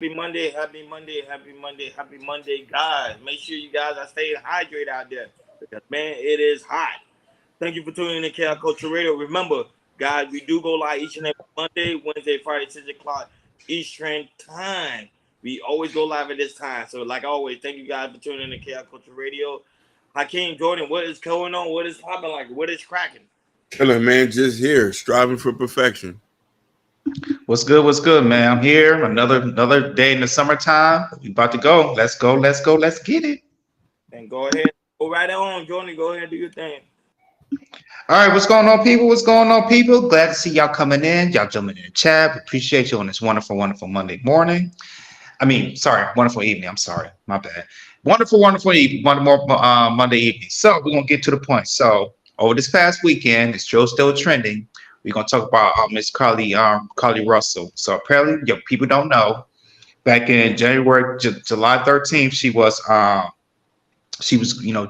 Happy Monday, happy Monday, happy Monday, happy Monday, guys. Make sure you guys are staying hydrated out there because, man, it is hot. Thank you for tuning in to KL Culture Radio. Remember, guys, we do go live each and every Monday, Wednesday, Friday, 6 o'clock Eastern Time. We always go live at this time. So, like always, thank you guys for tuning in to KL Culture Radio. Hakeem Jordan, what is going on? What is popping like? What is cracking? Chilling, man. Just here, striving for perfection. What's good? What's good, man? I'm here. Another day in the summertime. We about to go. Let's go. Let's go. Let's get it. And go ahead. Go right on, Jordan. Go ahead and do your thing. All right. What's going on, people? What's going on, people? Glad to see y'all coming in. Y'all jumping in the chat. We appreciate you on this wonderful Monday morning. Wonderful evening. I'm sorry. My bad. Wonderful evening. One more Monday evening. So we're gonna get to the point. So over this past weekend, it's still trending. We're gonna talk about Miss Carlee Russell. So apparently, people don't know. Back in July 13th, she was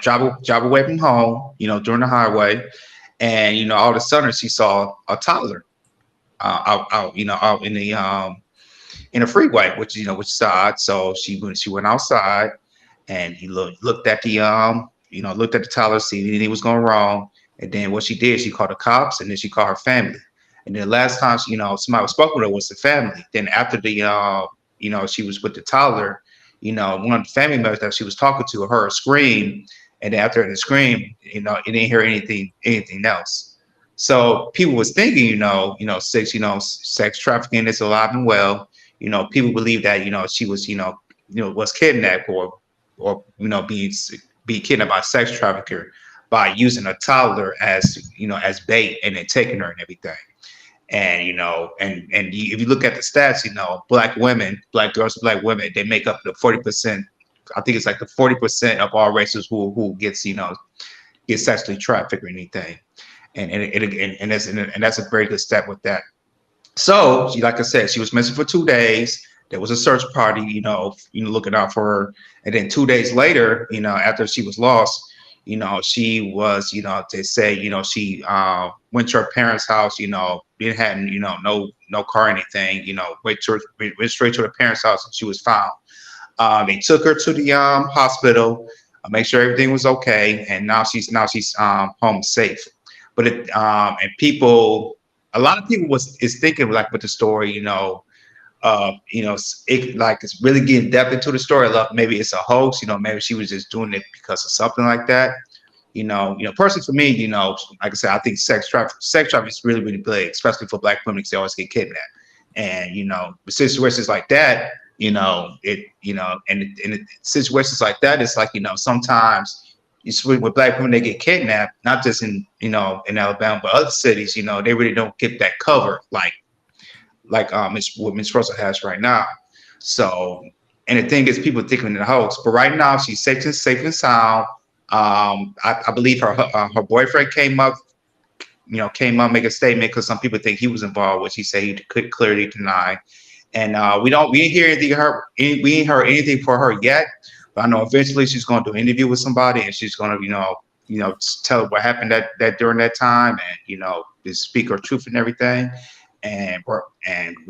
drive away from home, during the highway, and all of a sudden she saw a toddler out in the freeway, which is odd. So she went outside and he looked at the toddler, see if anything was going wrong. And then what she did, she called the cops and then she called her family. And then the last time somebody was spoken with her was the family. Then after she was with the toddler, one of the family members that she was talking to heard her scream. And then after the scream, it didn't hear anything else. So people was thinking, sex trafficking is alive and well. People believe that, she was kidnapped or being kidnapped by a sex trafficker by using a toddler as bait and then taking her and everything. And if you look at the stats, black girls, black women, they make up the 40%. I think it's like the 40% of all races who gets sexually trafficked or anything. And that's a very good step with that. So like I said, she was missing for 2 days. There was a search party, looking out for her. And then 2 days later, after she was lost, she was, they say, she went to her parents' house, didn't have, no car or anything, went straight to her parents' house and she was found. They took her to the hospital, make sure everything was okay, and now she's home safe. But a lot of people is thinking like with the story, it's really getting depth into the story. Maybe it's a hoax, maybe she was just doing it because of something like that. Personally for me, like I said, I think sex trafficking is really big, especially for black women because they always get kidnapped. And situations like that, and situations like that, it's like sometimes with black women they get kidnapped, not just in Alabama but other cities. They really don't get that cover like what Miss Russell has right now. So, and the thing is, people thinking the hoax, but right now she's safe and sound. I believe her boyfriend came up, make a statement because some people think he was involved, which he said he could clearly deny. And we ain't hear we ain't heard anything for her yet. But I know eventually she's going to do an interview with somebody and she's going to tell what happened that during that time and just speak her truth and everything. And we're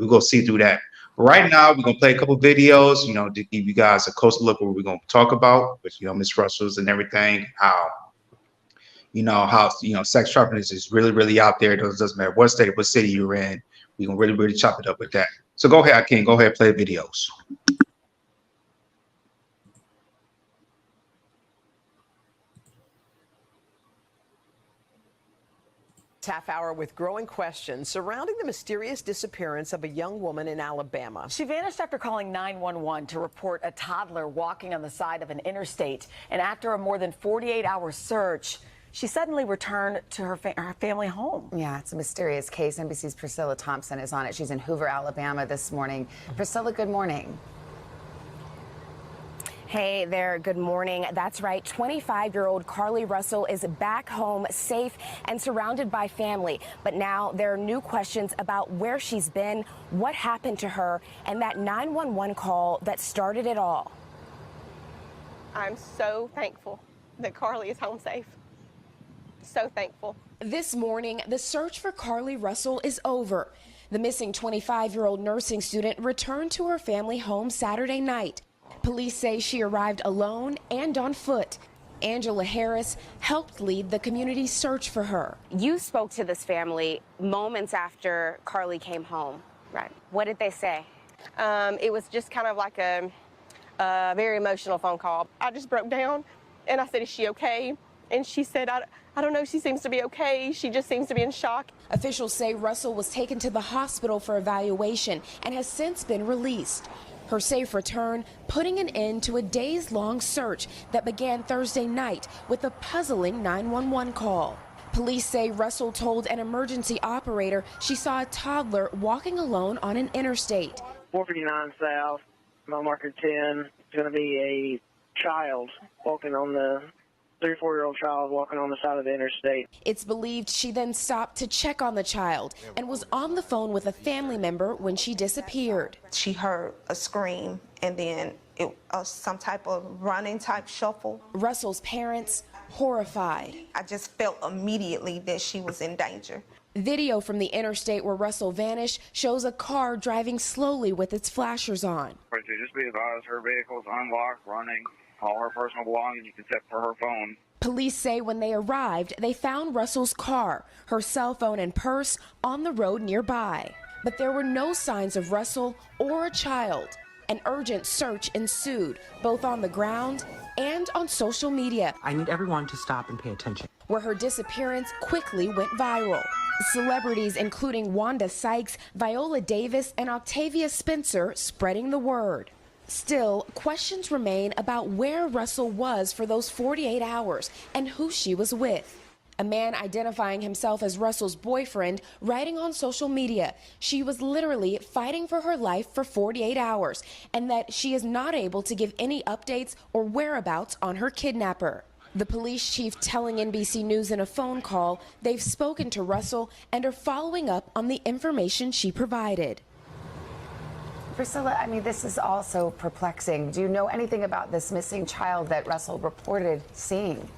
gonna see through that. But right now, we're gonna play a couple videos, to give you guys a closer look at what we're gonna talk about with Miss Russell's and everything. How sex trafficking is really out there. It doesn't matter what state, what city you're in. We're gonna really chop it up with that. So go ahead, King. Go ahead, play the videos. Half hour with growing questions surrounding the mysterious disappearance of a young woman in Alabama. She vanished after calling 911 to report a toddler walking on the side of an interstate. And after a more than 48-hour search, she suddenly returned to her family home. Yeah, it's a mysterious case. NBC's Priscilla Thompson is on it. She's in Hoover, Alabama this morning. Priscilla, good morning. Hey there, good morning. That's right, 25-year-old Carlee Russell is back home safe and surrounded by family. But now there are new questions about where she's been, what happened to her, and that 911 call that started it all. I'm so thankful that Carlee is home safe. So thankful. This morning, the search for Carlee Russell is over. The missing 25-year-old nursing student returned to her family home Saturday night. Police say she arrived alone and on foot. Angela Harris helped lead the community search for her. You spoke to this family moments after Carlee came home. Right. What did they say? It was just kind of like a very emotional phone call. I just broke down and I said, "Is she okay?" And she said, I don't know, she seems to be okay. She just seems to be in shock. Officials say Russell was taken to the hospital for evaluation and has since been released. Her safe return putting an end to a days-long search that began Thursday night with a puzzling 911 call. Police say Russell told an emergency operator she saw a toddler walking alone on an interstate. 459 South, mile marker 10. It's going to be a child walking on the 3 or 4-year-old child walking on the side of the interstate. It's believed she then stopped to check on the child and was on the phone with a family member when she disappeared. She heard a scream and then some type of running type shuffle. Russell's parents horrified. I just felt immediately that she was in danger. Video from the interstate where Russell vanished shows a car driving slowly with its flashers on. Just be advised, her vehicle is unlocked, running. All her personal belongings except for her phone. Police say when they arrived, they found Russell's car, her cell phone and purse on the road nearby. But there were no signs of Russell or a child. An urgent search ensued, both on the ground and on social media. I need everyone to stop and pay attention. Where her disappearance quickly went viral. Celebrities including Wanda Sykes, Viola Davis, and Octavia Spencer spreading the word. Still, questions remain about where Russell was for those 48 hours and who she was with. A man identifying himself as Russell's boyfriend writing on social media she was literally fighting for her life for 48 hours and that she is not able to give any updates or whereabouts on her kidnapper. The police chief telling NBC News in a phone call they've spoken to Russell and are following up on the information she provided. Priscilla, I mean, this is also perplexing. Do you know anything about this missing child that Russell reported seeing?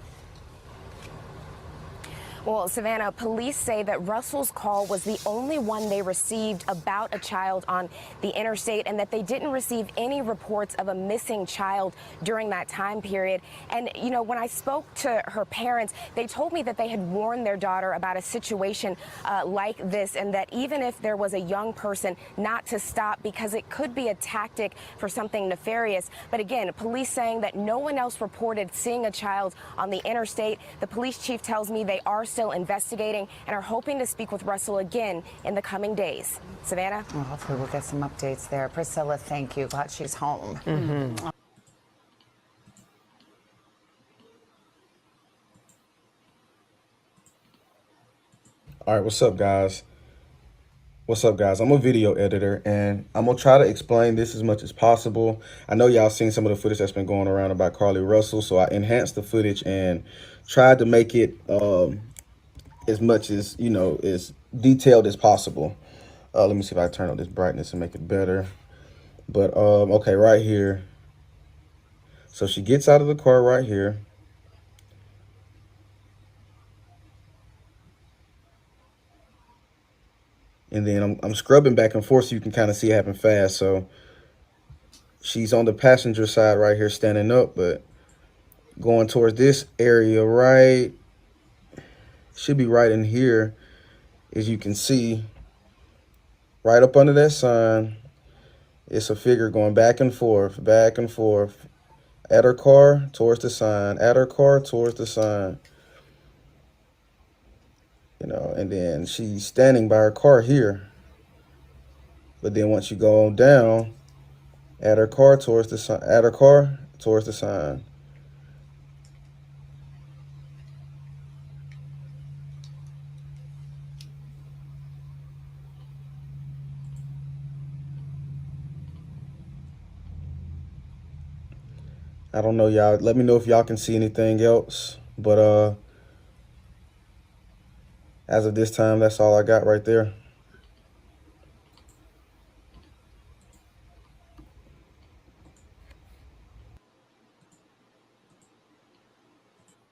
Well, Savannah, police say that Russell's call was the only one they received about a child on the interstate and that they didn't receive any reports of a missing child during that time period. And, you know, when I spoke to her parents, they told me that they had warned their daughter about a situation like this and that even if there was a young person, not to stop because it could be a tactic for something nefarious. But again, police saying that no one else reported seeing a child on the interstate. The police chief tells me they are still investigating and are hoping to speak with Russell again in the coming days. Savannah? Well, hopefully we'll get some updates there. Priscilla, thank you. Glad she's home. Mm-hmm. All right, what's up, guys? What's up, guys? I'm a video editor, and I'm going to try to explain this as much as possible. I know y'all seen some of the footage that's been going around about Carlee Russell, so I enhanced the footage and tried to make it as much as, you know, as detailed as possible. Let me see if I turn on this brightness and make it better. But, okay, right here. So she gets out of the car right here. And then I'm scrubbing back and forth so you can kind of see it happen fast. So she's on the passenger side right here standing up, but going towards this area right, should be right in here, as you can see, right up under that sign. It's a figure going back and forth, at her car, towards the sign, at her car, towards the sign. You know, and then she's standing by her car here. But then once you go on down, at her car towards the sign, at her car towards the sign. I don't know, y'all. Let me know if y'all can see anything else. But as of this time, that's all I got right there.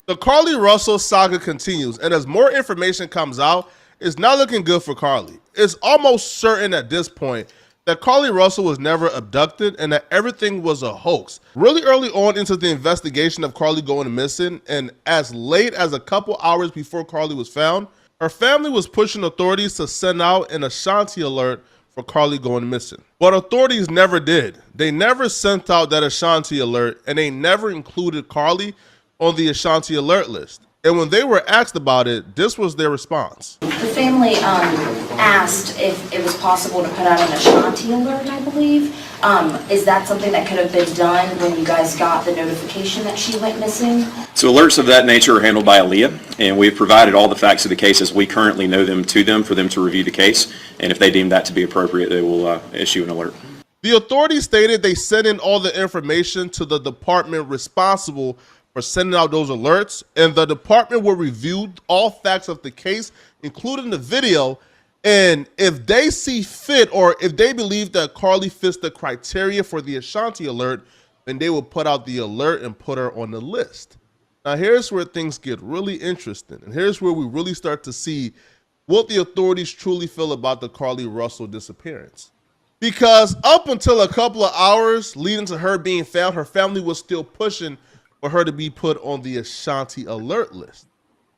The Carlee Russell saga continues, and as more information comes out, it's not looking good for Carlee. It's almost certain at this point that Carlee Russell was never abducted and that everything was a hoax. Really early on into the investigation of Carlee going missing, and as late as a couple hours before Carlee was found, her family was pushing authorities to send out an Ashanti alert for Carlee going missing. But authorities never did. They never sent out that Ashanti alert, and they never included Carlee on the Ashanti alert list. And when they were asked about it, this was their response. The family asked if it was possible to put out an Ashanti alert, I believe. Is that something that could have been done when you guys got the notification that she went missing? So alerts of that nature are handled by Aaliyah, and we've provided all the facts of the case as we currently know them to them for them to review the case. And if they deem that to be appropriate, they will issue an alert. The authorities stated they sent in all the information to the department responsible for sending out those alerts, and the department will review all facts of the case, including the video, and if they see fit or if they believe that Carlee fits the criteria for the Ashanti alert, then they will put out the alert and put her on the list. Now here's where things get really interesting, and here's where we really start to see what the authorities truly feel about the Carlee Russell disappearance. Because up until a couple of hours leading to her being found, her family was still pushing for her to be put on the Ashanti alert list.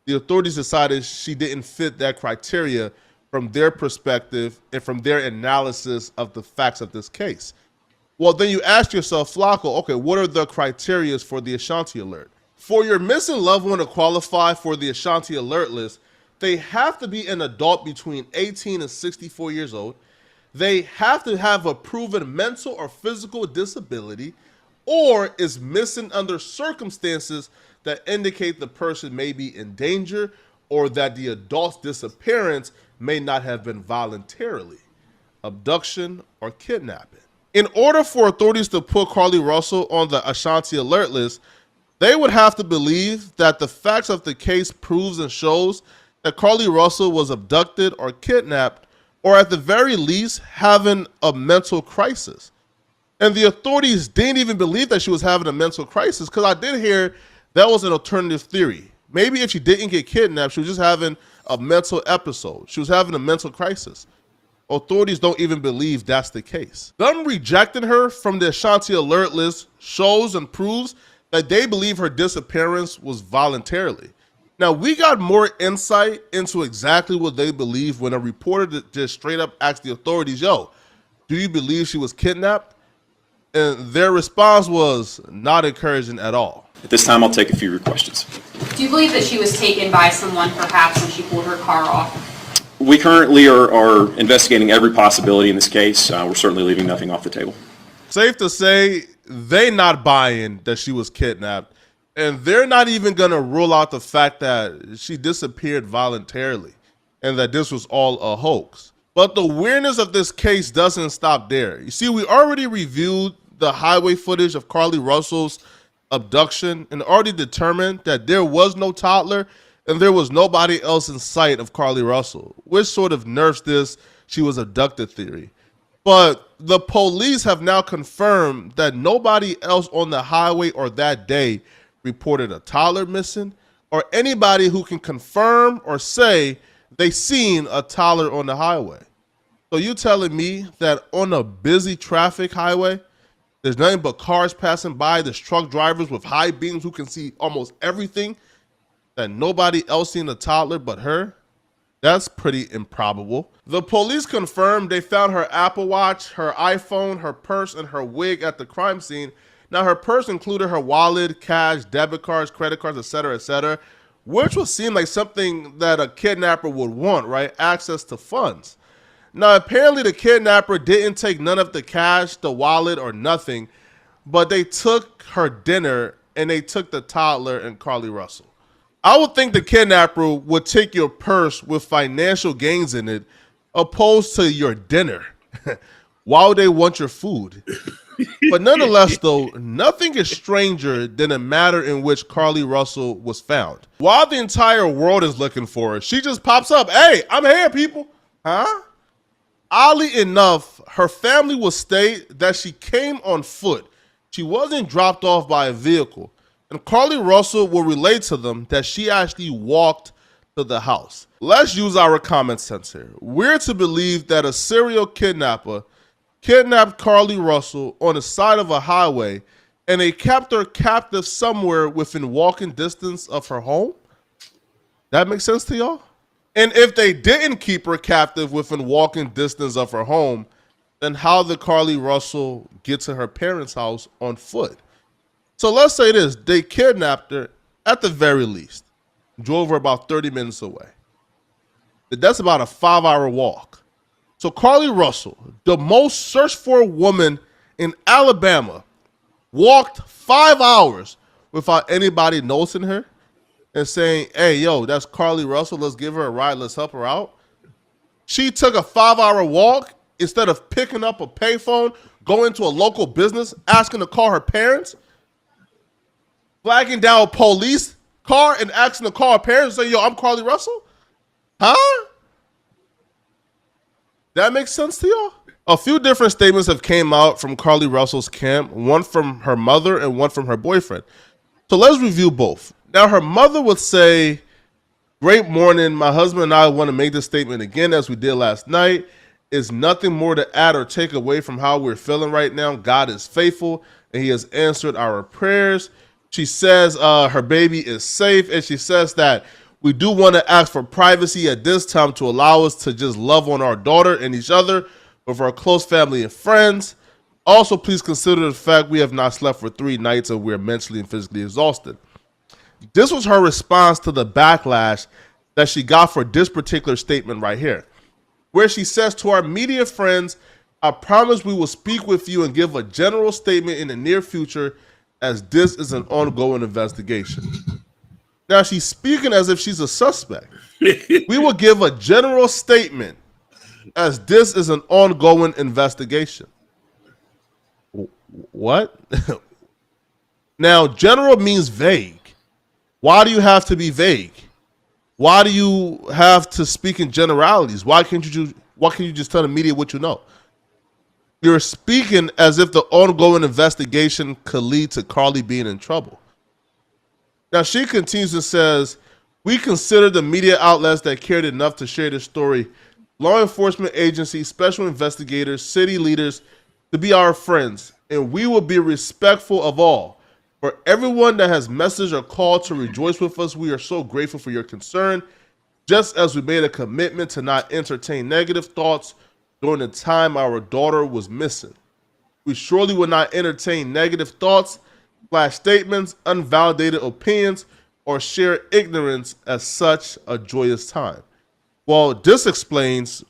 The authorities decided she didn't fit that criteria from their perspective and from their analysis of the facts of this case. Well, then you ask yourself, Flacco, okay, what are the criteria for the Ashanti alert? For your missing loved one to qualify for the Ashanti alert list, they have to be an adult between 18 and 64 years old. They have to have a proven mental or physical disability, or is missing under circumstances that indicate the person may be in danger or that the adult's disappearance may not have been voluntarily, abduction, or kidnapping. In order for authorities to put Carlee Russell on the Ashanti alert list, they would have to believe that the facts of the case proves and shows that Carlee Russell was abducted or kidnapped, or at the very least having a mental crisis. And the authorities didn't even believe that she was having a mental crisis, because I did hear that was an alternative theory. Maybe if she didn't get kidnapped, she was just having a mental episode. She was having a mental crisis. Authorities don't even believe that's the case. Them rejecting her from the Ashanti alert list shows and proves that they believe her disappearance was voluntarily. Now, we got more insight into exactly what they believe when a reporter just straight up asked the authorities, yo, do you believe she was kidnapped? And their response was not encouraging at all. At this time, I'll take a few of your questions. Do you believe that she was taken by someone perhaps when she pulled her car off? We currently are investigating every possibility in this case. We're certainly leaving nothing off the table. Safe to say, they not buying that she was kidnapped, and they're not even going to rule out the fact that she disappeared voluntarily and that this was all a hoax. But the weirdness of this case doesn't stop there. You see, we already reviewed the highway footage of Carlee Russell's abduction and already determined that there was no toddler and there was nobody else in sight of Carlee Russell, which sort of nerfs this she was abducted theory. But the police have now confirmed that nobody else on the highway or that day reported a toddler missing, or anybody who can confirm or say they seen a toddler on the highway. So you telling me that on a busy traffic highway, there's nothing but cars passing by, there's truck drivers with high beams who can see almost everything, that nobody else seen a toddler but her? That's pretty improbable. The police confirmed they found her Apple Watch, her iPhone, her purse, and her wig at the crime scene. Now, her purse included her wallet, cash, debit cards, credit cards, etc., which would seem like something that a kidnapper would want, right? Access to funds. Now, apparently the kidnapper didn't take none of the cash, the wallet, or nothing, but they took her dinner and they took the toddler and Carlee Russell. I would think the kidnapper would take your purse with financial gains in it, opposed to your dinner. Why would they want your food? But nonetheless, though, nothing is stranger than the matter in which Carlee Russell was found. While the entire world is looking for her, she just pops up. Hey, I'm here, people. Huh? Oddly enough, her family will state that she came on foot. She wasn't dropped off by a vehicle. And Carlee Russell will relate to them that she actually walked to the house. Let's use our common sense here. We're to believe that a serial kidnapper kidnapped Carlee Russell on the side of a highway and they kept her captive somewhere within walking distance of her home? That makes sense to y'all? And if they didn't keep her captive within walking distance of her home, then how did Carlee Russell get to her parents' house on foot? So let's say this, they kidnapped her at the very least, drove her about 30 minutes away. That's about a 5-hour walk. So Carlee Russell, the most searched for woman in Alabama, walked 5 hours without anybody noticing her and saying, hey, yo, that's Carlee Russell. Let's give her a ride. Let's help her out. She took a 5-hour walk instead of picking up a payphone, going to a local business, asking to call her parents, flagging down a police car and asking to call her parents and say, yo, I'm Carlee Russell? Huh? That makes sense to y'all? A few different statements have came out from Carlee Russell's camp, one from her mother and one from her boyfriend. So let's review both. Now, her mother would say, great morning. My husband and I want to make this statement again as we did last night. It's nothing more to add or take away from how we're feeling right now. God is faithful and he has answered our prayers. She says her baby is safe, and she says that we do want to ask for privacy at this time to allow us to just love on our daughter and each other with our close family and friends. Also, please consider the fact we have not slept for 3 nights and we're mentally and physically exhausted. This was her response to the backlash that she got for this particular statement right here, where she says to our media friends, I promise we will speak with you and give a general statement in the near future as this is an ongoing investigation. Now she's speaking as if she's a suspect. We will give a general statement as this is an ongoing investigation. What? Now, general means vague. Why do you have to be vague? Why do you have to speak in generalities? Why can't you just tell the media what you know? You're speaking as if the ongoing investigation could lead to Carlee being in trouble. Now, she continues and says, we consider the media outlets that cared enough to share this story, law enforcement agencies, special investigators, city leaders, to be our friends, and we will be respectful of all. For everyone that has messaged or called to rejoice with us, we are so grateful for your concern, just as we made a commitment to not entertain negative thoughts during the time our daughter was missing. We surely will not entertain negative thoughts, flash statements, unvalidated opinions, or share ignorance at such a joyous time. Well, this explains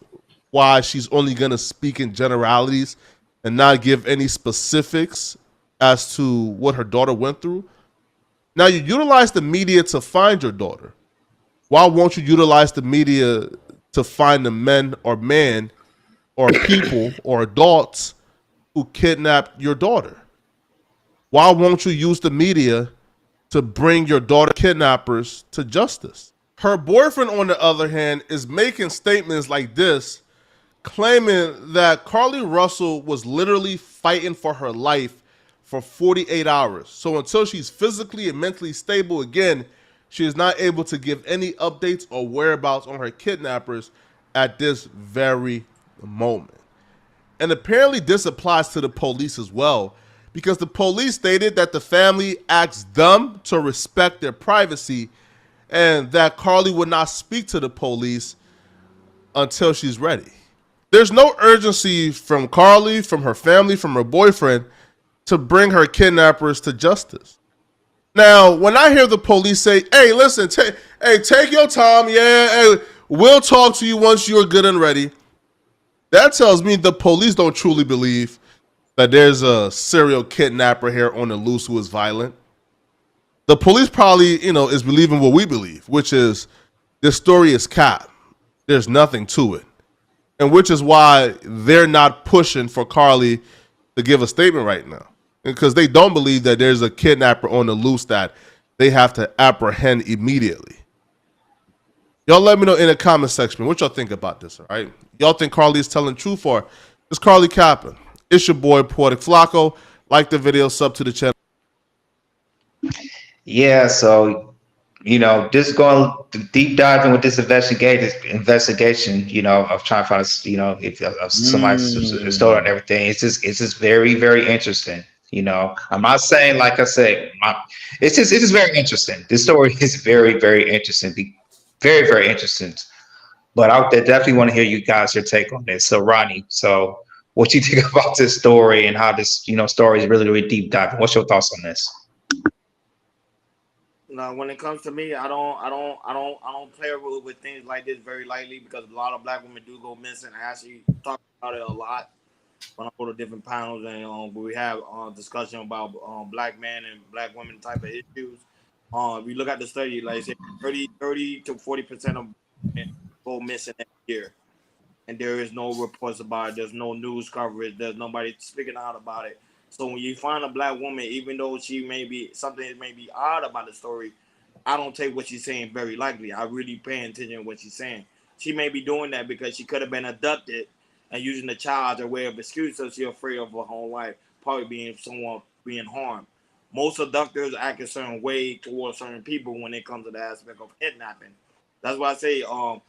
why she's only going to speak in generalities and not give any specifics as to what her daughter went through. Now, you utilize the media to find your daughter. Why won't you utilize the media to find the men or man or people or adults who kidnapped your daughter? Why won't you use the media to bring your daughter kidnappers to justice? Her boyfriend, on the other hand, is making statements like this, claiming that Carlee Russell was literally fighting for her life for 48 hours. So until she's physically and mentally stable again, she is not able to give any updates or whereabouts on her kidnappers at this very moment. And apparently this applies to the police as well, because the police stated that the family asked them to respect their privacy and that Carlee would not speak to the police until she's ready. There's no urgency from Carlee, from her family, from her boyfriend to bring her kidnappers to justice. Now, when I hear the police say, hey, listen, take your time. Yeah, hey, we'll talk to you once you're good and ready. That tells me the police don't truly believe that there's a serial kidnapper here on the loose who is violent. The police probably, is believing what we believe, which is this story is cap. There's nothing to it. And which is why they're not pushing for Carlee to give a statement right now. Because they don't believe that there's a kidnapper on the loose that they have to apprehend immediately. Y'all let me know in the comment section what y'all think about this, all right? Y'all think Carlee is telling the truth or is Carlee capping? It's your boy, Poetic Flacco. Like the video, sub to the channel. Yeah, so just going deep diving with this investigation, of trying to find, if somebody stole it and everything. It's just very, very interesting. I'm not saying, like I said, it's just very interesting. This story is very, very interesting. Very, very interesting. But I definitely want to hear you guys your take on this. So Ronnie, what you think about this story and how this, story is really, really deep diving? What's your thoughts on this? Now, when it comes to me, I don't play with things like this very lightly because a lot of black women do go missing. I actually talk about it a lot when I go to different panels and we have discussion about black men and black women type of issues. If you look at the study, like I said, 30 to 40% of men go missing every year, and there is no reports about it. There's no news coverage. There's nobody speaking out about it. So when you find a black woman, even though she may be something that may be odd about the story, I don't take what she's saying very lightly. I really pay attention to what she's saying. She may be doing that because she could have been abducted and using the child as a way of excuse, so she's afraid of her whole life, probably being someone being harmed. Most abductors act a certain way towards certain people when it comes to the aspect of kidnapping. That's why I say the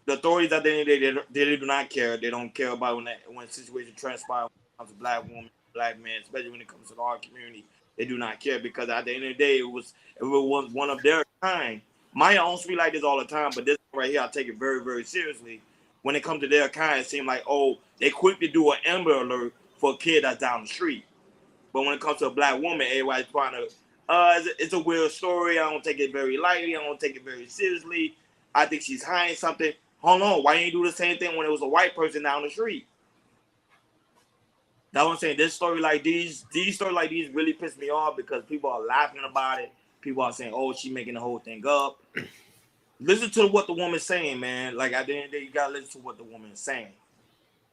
authorities at the end of the day, they do not care. They don't care about when situation transpires when it comes to black women, black men, especially when it comes to our community. They do not care because at the end of the day, it was one of their kind. Maya don't speak like this all the time, but this right here, I take it very, very seriously. When it comes to their kind, it seems like, oh, they quick to do an Amber Alert for a kid that's down the street. But when it comes to a black woman, everybody's trying to, it's a weird story. I don't take it very lightly. I don't take it very seriously. I think she's hiding something. Hold on, why didn't you do the same thing when it was a white person down the street? That's what I'm saying. This story like these stories like these really piss me off because people are laughing about it. People are saying, oh, she's making the whole thing up. Listen to what the woman's saying, man. Like at the end of the day, you gotta listen to what the woman is saying.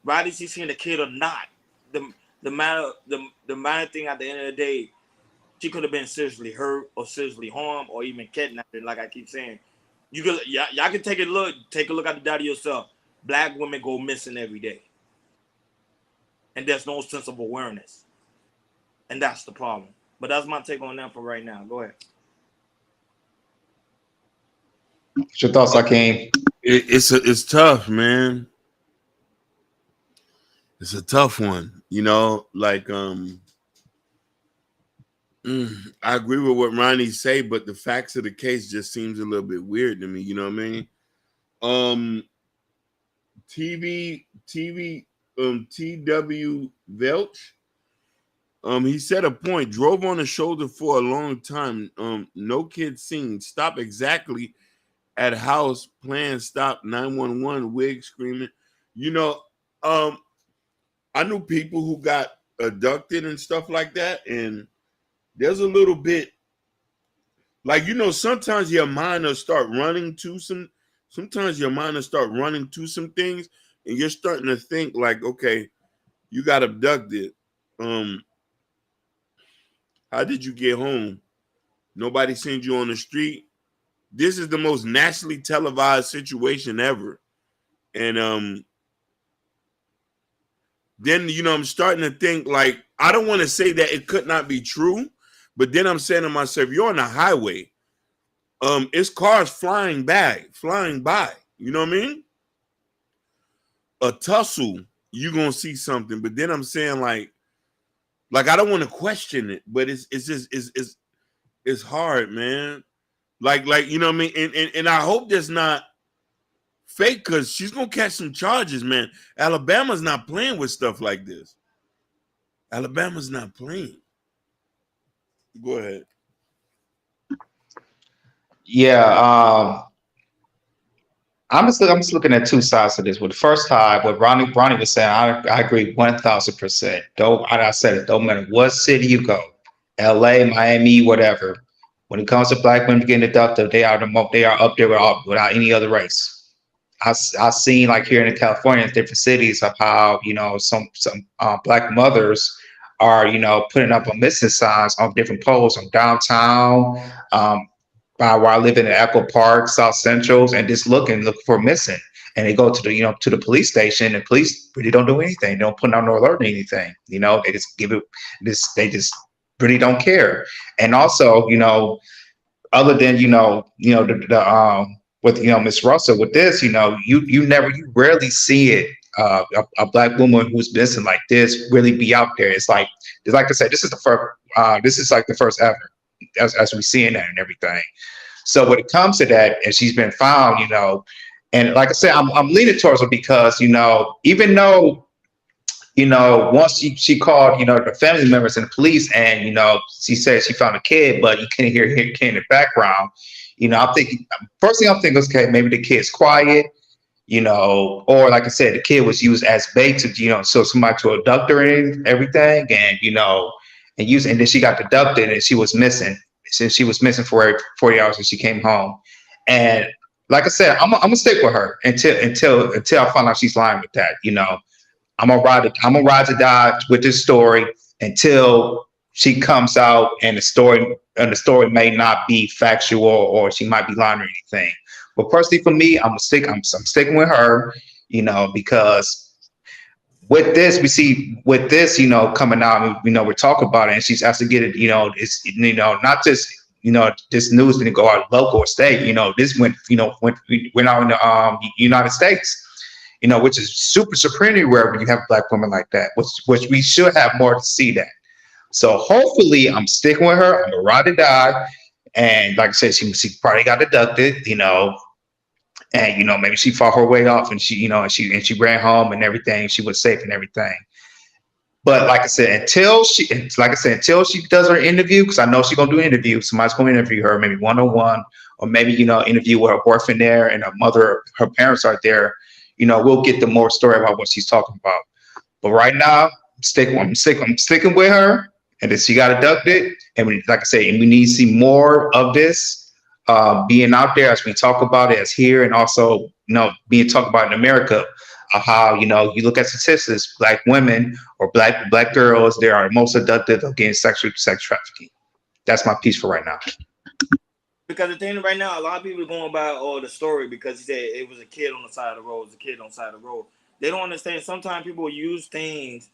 Whether she's seeing the kid or not, the matter thing at the end of the day, she could have been seriously hurt or seriously harmed or even kidnapped. Like I keep saying, y'all can take a look at the data yourself. Black women go missing every day, and there's no sense of awareness, and that's the problem. But that's my take on that for right now. Go ahead. What's your thoughts, Hakeem? It's tough, man. It's a tough one, I agree with what Ronnie say, but the facts of the case just seems a little bit weird to me. You know what I mean? TW Velch. He said a point. Drove on the shoulder for a long time. No kids seen. Stop exactly at house. Plan stop 911. Wig screaming. I knew people who got abducted and stuff like that, and there's a little bit like sometimes your mind will start running to sometimes your mind will start running to some things, and you're starting to think like, okay, you got abducted. How did you get home? Nobody seen you on the street. This is the most nationally televised situation ever. And then I'm starting to think like, I don't want to say that it could not be true, but then I'm saying to myself, you're on the highway. It's cars flying by. You know what I mean? A tussle, you're gonna see something. But then I'm saying like I don't want to question it, but it's just it's hard, man. Like you know what I mean? And I hope that's not fake, because she's gonna catch some charges, man. Alabama's not playing with stuff like this. Alabama's not playing. Go ahead. Yeah, I'm just looking at two sides of this. With the first side, what Ronnie was saying, I agree 1,000%. I said it. Don't matter what city you go, L.A., Miami, whatever. When it comes to black women getting abducted, they are up there without any other race. I seen like here in California, different cities of how some black mothers are putting up on missing signs on different poles on downtown. While I live in Echo Park, South Centrals, and just looking for missing. And they go to the to the police station, and police really don't do anything. They don't put out no alert or anything. They just give it this. They just really don't care. And also, other than with Miss Russell with this, you rarely see it. A black woman who's missing like this really be out there. It's like I said, this is the first. This is like the first ever, as we seeing that and everything. So when it comes to that, and she's been found, and like I said, I'm leaning towards her because even though once she called, the family members and the police, and she said she found a kid, but you can't hear kid in the background. I'm thinking first thing I'm thinking is, okay, maybe the kid's quiet, or like I said, the kid was used as bait to, so somebody to abduct her and everything, and and then she got abducted and she was missing. Since she was missing for 40 hours and she came home, and like I said, I'm gonna stick with her until I find out she's lying with that. I'm gonna ride to die with this story until she comes out and the story may not be factual or she might be lying or anything. But personally for me, I'm sticking with her, because with this, we see with this, coming out, we're talking about it, and she's actually getting, it's not just this news didn't go out local or state, this went out in the United States. Which is super pretty rare when you have black women like that, which we should have more to see that. So hopefully I'm sticking with her. I'm gonna ride or die. And like I said, she probably got abducted, and maybe she fought her way off and she ran home and everything. She was safe and everything. But like I said, until she does her interview, because I know she's gonna do an interview. Somebody's gonna interview her, maybe 1-on-1, or maybe interview with her boyfriend there and her mother, her parents are there. We'll get the more story about what she's talking about. But right now, I'm sticking with her, and then she got abducted. And like I say, we need to see more of this being out there as we talk about it as here, and also being talked about in America. How you look at statistics, black women or black girls, they are most abducted against sex trafficking. That's my piece for right now. Because the thing right now, a lot of people are going by the story because he said it was a kid on the side of the road. It was a kid on the side of the road. They don't understand. Sometimes people use things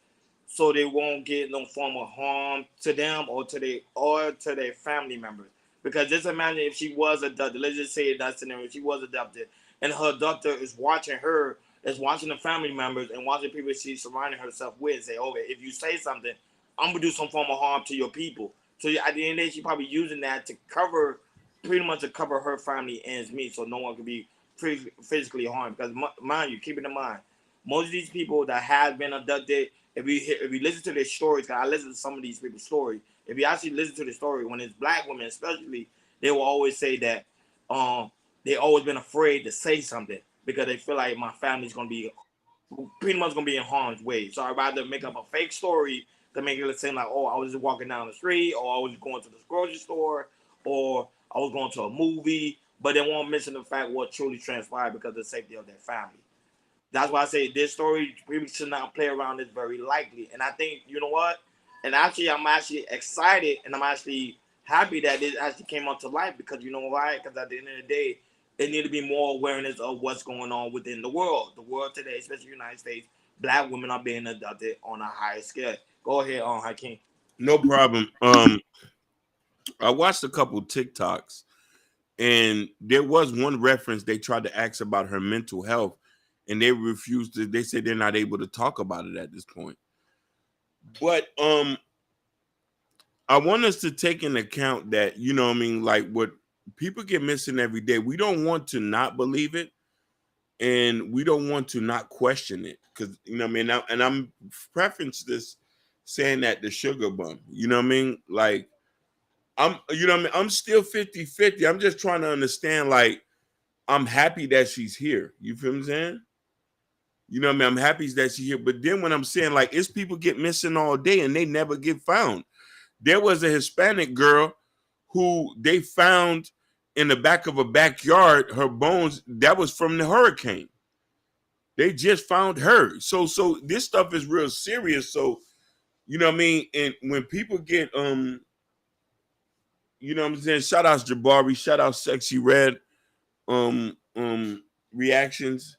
so they won't get no form of harm to them or to their family members. Because just imagine if she was abducted. Let's just say that scenario. She was abducted, and her abductor is watching her, is watching the family members and watching people she's surrounding herself with, and say, "Okay, if you say something, I'm gonna do some form of harm to your people." So at the end of the day, she's probably using that to cover her family ends meet, so no one can be physically harmed. Because mind you, keep it in mind, most of these people that have been abducted, if we listen to their stories, because I listen to some of these people's stories, if you actually listen to the story, when it's black women especially, they will always say that they always been afraid to say something because they feel like my family's gonna be pretty much gonna be in harm's way. So I'd rather make up a fake story to make it seem like, oh, I was just walking down the street, or I was going to the grocery store, or I was going to a movie, but they won't mention the fact what truly transpired because of the safety of their family. That's why I say this story, people should not play around. It's very likely. And I think, you know what? And actually, I'm actually excited and I'm actually happy that it actually came out to light because you know why? Because at the end of the day, there need to be more awareness of what's going on within the world. The world today, especially the United States, black women are being abducted on a higher scale. Go ahead, Hakeem. No problem. I watched a couple TikToks, and there was one reference they tried to ask about her mental health, and they refused to. They said they're not able to talk about it at this point. But I want us to take into account that, like what people get missing every day. We don't want to not believe it, and we don't want to not question it, because and I'm preference this saying that the sugar bum, like I'm still 50-50. I'm just trying to understand, like, I'm happy that she's here. You feel what I'm saying? I'm happy that she's here. But then when I'm saying, like, it's people get missing all day and they never get found. There was a Hispanic girl who they found in the back of a backyard, her bones, that was from the hurricane. They just found her. So this stuff is real serious. So, And when people get I'm saying, shout outs Jabari, shout out Sexy Red reactions.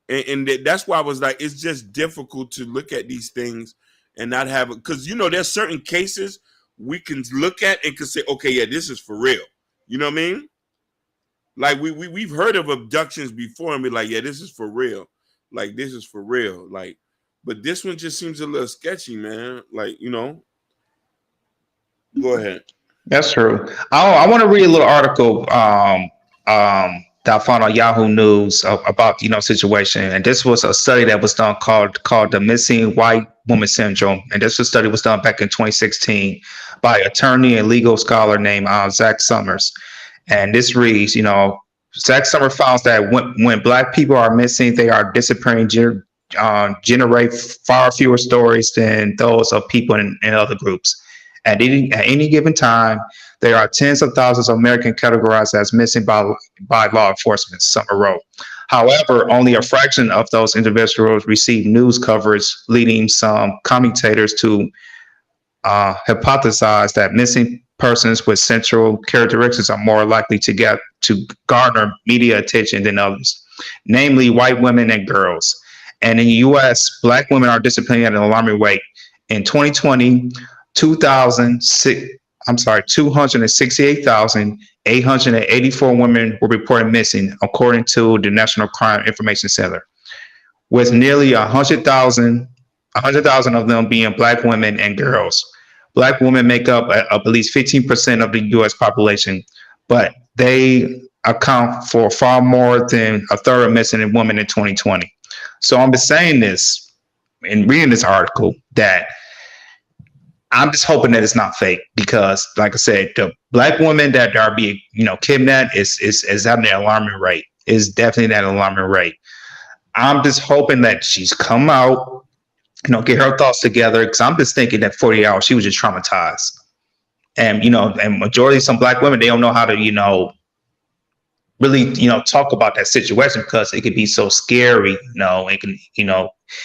And that's why I was like, it's just difficult to look at these things and not have it, because there's certain cases we can look at and can say, okay, yeah, this is for real. You know what I mean? Like we've heard of abductions before and be like, yeah, this is for real. Like this is for real. Like, but this one just seems a little sketchy, man. Like, you know. Go ahead. That's true. I want to read a little article that I found on Yahoo News about situation, and this was a study that was done called the Missing White Woman Syndrome, and this study was done back in 2016 by attorney and legal scholar named Zach Summers, and this reads, Zach Summers found that when Black people are missing, they are disappearing. Generate far fewer stories than those of people in other groups. At any given time, there are tens of thousands of Americans categorized as missing by law enforcement, Summer wrote. However, only a fraction of those individuals receive news coverage, leading some commentators to hypothesize that missing persons with central characteristics are more likely to garner media attention than others, namely white women and girls. And in the U.S., Black women are disappearing at an alarming rate. In 2020, 268,884 women were reported missing, according to the National Crime Information Center, with nearly 100,000 of them being Black women and girls. Black women make up at least 15% of the U.S. population, but they account for far more than a third of missing women in 2020. So I'm just saying this and reading this article that I'm just hoping that it's not fake, because, like I said, the Black women that are being, kidnapped is at an alarming rate. Is definitely at an alarming rate. I'm just hoping that she's come out, get her thoughts together, because I'm just thinking that 48 hours she was just traumatized, and and majority of some Black women, they don't know how to really talk about that situation, because it could be so scary, it can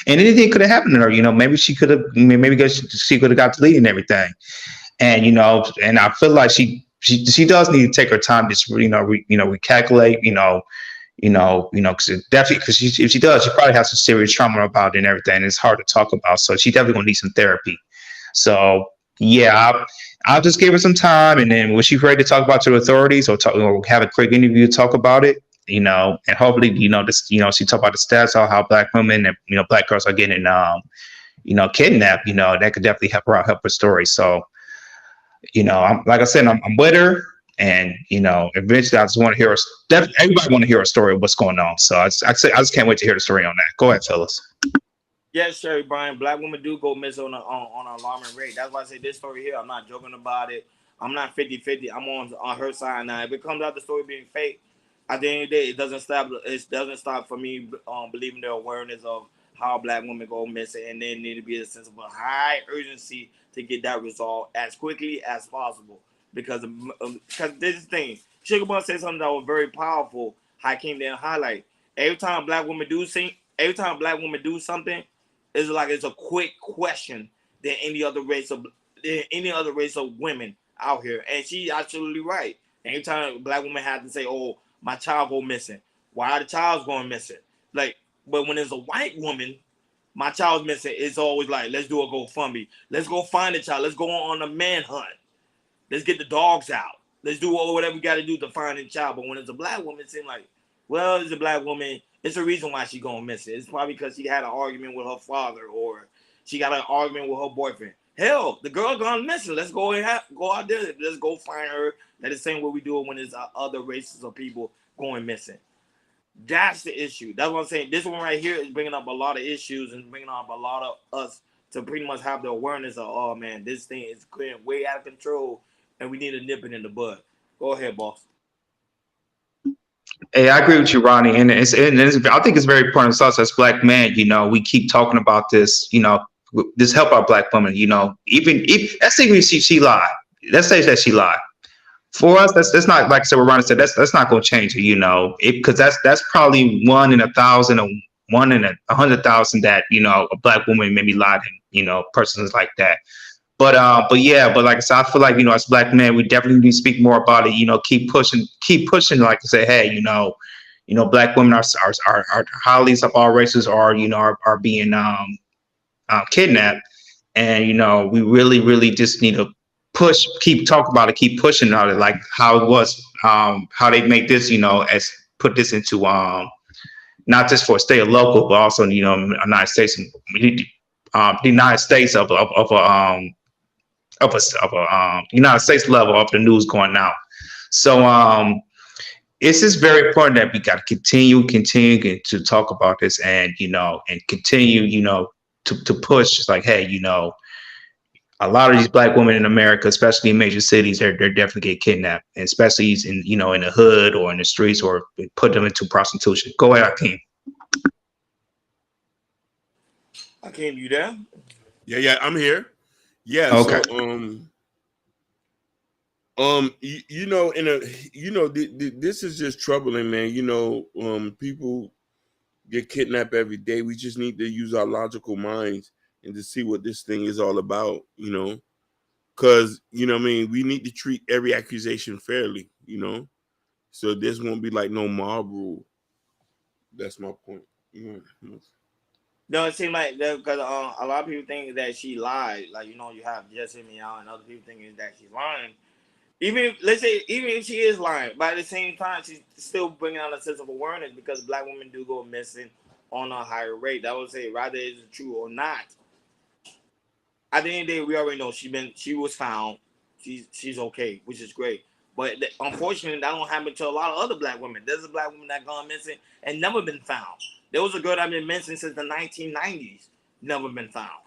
and anything could have happened to her. Maybe she could have got deleted and everything. And and I feel like she does need to take her time, just recalculate. Definitely, because if she does, she probably has some serious trauma about it and everything. And it's hard to talk about, so she definitely gonna need some therapy. So yeah, I'll just give her some time, and then when she's ready to talk about to the authorities or have a quick interview to talk about it, and hopefully, she talk about the stats of how Black women and Black girls are getting kidnapped. That could definitely help her story. So, like I said, I'm with her, and eventually I just want to hear everybody want to hear a story of what's going on. So I just can't wait to hear the story on that. Go ahead, Phyllis. Yes, Sherry Brian. Black women do go missing on an alarming rate. That's why I say this story here, I'm not joking about it. I'm not 50-50. I'm on her side now. If it comes out the story being fake, at the end of the day, it doesn't stop for me believing the awareness of how Black women go missing, and there need to be a sense of a high urgency to get that resolved as quickly as possible. Because this is the thing. Sugar Bun said something that was very powerful. I came there and highlight. Every time Black women do something, it's like it's a quick question than any other race of women out here. And she's absolutely right. Every time Black women have to say, "Oh, my child go missing," why the child's going missing? Like, but when it's a white woman, my child's missing, it's always like, let's do a GoFundMe. Let's go find the child. Let's go on a manhunt. Let's get the dogs out. Let's do whatever we got to do to find the child. But when it's a Black woman, it seems like, well, it's a Black woman. It's a reason why she's going missing. It's probably because she had an argument with her father, or she got an argument with her boyfriend. Hell, the girl gone missing. Let's go out there. Let's go find her. That is the same way we do it when there's other races of people going missing. That's the issue. That's what I'm saying. This one right here is bringing up a lot of issues and bringing up a lot of us to pretty much have the awareness of, oh man, this thing is getting way out of control, and we need to nip it in the bud. Go ahead, boss. Hey, I agree with you, Ronnie, and I think it's very important to us as Black men. We keep talking about this. This help our Black women. Even if let's say she lied. Let's say that she lied. For us, that's not, like I said, what Ronnie said. That's not going to change it. Because that's probably 1 in 1,000 or 1 in 100,000 that a Black woman maybe lied and persons like that. But like I said, I feel like as Black men, we definitely need to speak more about it. Keep pushing. Like I say, hey, Black women are highly of all races are being kidnapped, and we really just need to keep talking about it, keep pushing on it, like how it was how they make this, as put this into not just for state or local, but also United States, the United States of a United States level of the news going out. So it's just very important that we got to continue to talk about this, and continue to push. It's like, hey, a lot of these Black women in America, especially in major cities, they're definitely get kidnapped, and especially in in the hood or in the streets, or put them into prostitution. Go ahead, Akeem. Akeem, you there? Yeah, I'm here. Yeah, okay. So this is just troubling, man. People get kidnapped every day. We just need to use our logical minds and to see what this thing is all about, because we need to treat every accusation fairly, so this won't be like no mob rule. That's my point. No, it seems like because a lot of people think that she lied. Like, you have Jesse Meow and other people thinking that she's lying. Even if she is lying, but at the same time, she's still bringing out a sense of awareness, because Black women do go missing on a higher rate. I would say, rather is it true or not. At the end of the day, we already know she was found. She's okay, which is great. But unfortunately, that don't happen to a lot of other Black women. There's a Black woman that gone missing and never been found. There was a girl that been missing since the 1990s, never been found.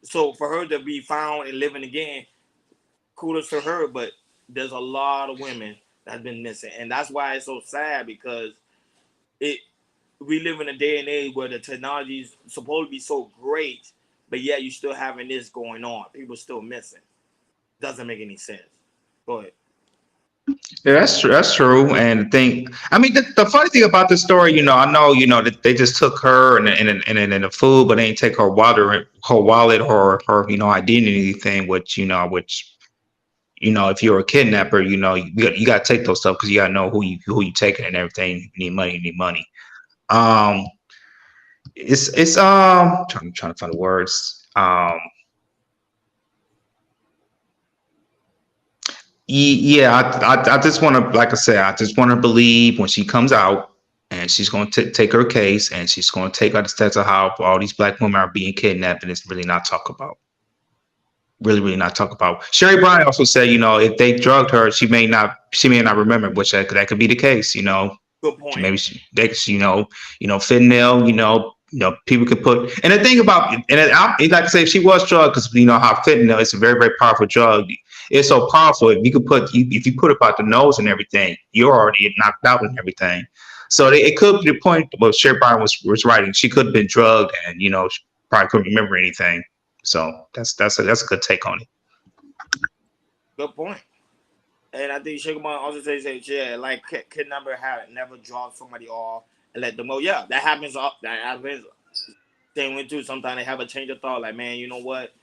So for her to be found and living again, kudos to her. But there's a lot of women that's been missing, and that's why it's so sad, because we live in a day and age where the technology is supposed to be so great, but yet you still having this going on. People still missing. Doesn't make any sense. Go ahead. Yeah, that's true. That's true. And the funny thing about this story, I know, that they just took her and the food, but they didn't take her wallet or her, identity thing, which if you're a kidnapper, you got to take those stuff, because you got to know who you taking and everything. If you need money. It's trying to find the words. Yeah, I just want to, like I said, I just want to believe when she comes out and she's going to take her case, and she's going to take out the steps of how all these Black women are being kidnapped, and it's really not talked about. Really not talk about. Sherry Bryan also said, if they drugged her, she may not remember, which that could be the case. Good point. Maybe fentanyl. People could put. And the thing about, like I say, if she was drugged, because how fentanyl is a very, very powerful drug. It's so powerful. If you put it about the nose and everything, you're already knocked out and everything. So it could be the point. Well, Sherry Bryan was writing. She could have been drugged, and she probably couldn't remember anything. So that's a good take on it. Good point. And I think Sugar Bun also says, yeah, like kidnapper have never dropped somebody off and let them go. Yeah, that happens. That happens. Same way too. Sometimes they have a change of thought. Like, man, you know what?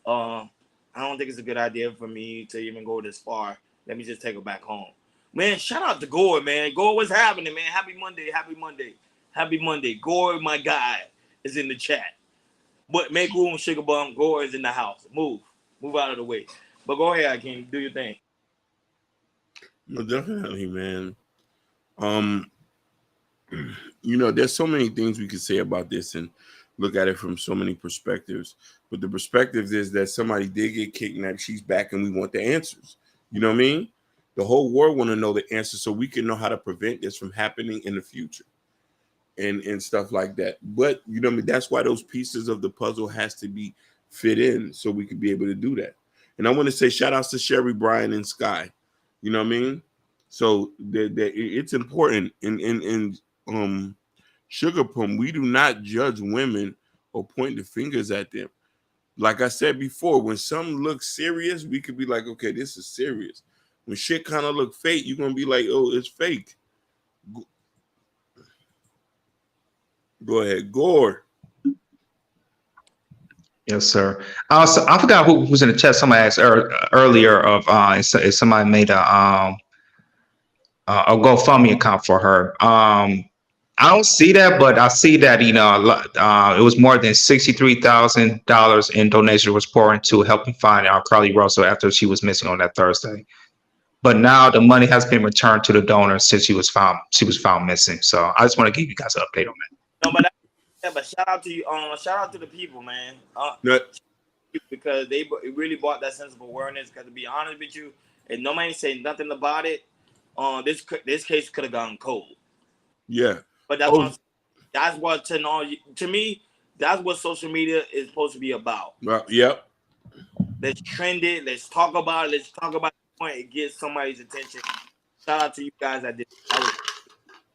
I don't think it's a good idea for me to even go this far. Let me just take her back home. Man, shout out to Gore, man. Gore, what's happening, man? Happy Monday. Happy Monday. Happy Monday. Gore, my guy, is in the chat. But make room, Sugar Bum. Gore is in the house. Move out of the way. But go ahead, Akeem. Do your thing. No, definitely, man. There's so many things we could say about this and look at it from so many perspectives. But the perspective is that somebody did get kidnapped. She's back, and we want the answers. You know what I mean? The whole world want to know the answers, so we can know how to prevent this from happening in the future. And stuff like that. But that's why those pieces of the puzzle has to be fit in, so we can be able to do that. And I want to say shout outs to Sherry Bryan and Sky. You know what I mean? So it's important. In Sugar Plum, we do not judge women or point the fingers at them. Like I said before, when something looks serious, we could be like, okay, this is serious. When shit kind of look fake, you're gonna be like, oh, it's fake. Go ahead, Gore. Yes, sir. So I forgot who was in the chat. Somebody asked earlier of if somebody made a GoFundMe account for her. I don't see that, but I see that it was more than $63,000 in donation was poured into helping find Carlee Russell after she was missing on that Thursday. But now the money has been returned to the donor since she was found missing. So I just want to give you guys an update on that. No, but shout out to you. Shout out to the people, man. Because they really brought that sense of awareness. Because to be honest with you, and nobody say nothing about it, this case could have gone cold. Yeah, but that's what technology to me. That's what social media is supposed to be about. Yep. Let's trend it. Let's talk about it. Let's talk about the point. It gets somebody's attention. Shout out to you guys that did.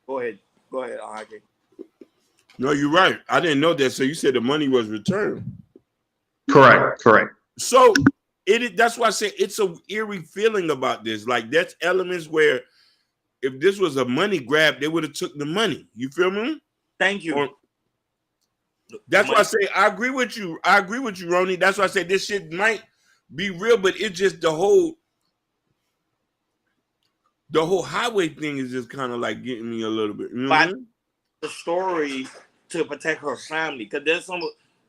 Go ahead, RK. No, you're right. I didn't know that. So you said the money was returned. Correct. So that's why I say it's a eerie feeling about this. Like that's elements where if this was a money grab, they would have took the money. You feel me? Thank you. That's why I say I agree with you. Ronnie. That's why I say this shit might be real, but it's just the whole highway thing is just kind of like getting me a little bit. You know what I mean? The story to protect her family, because there's some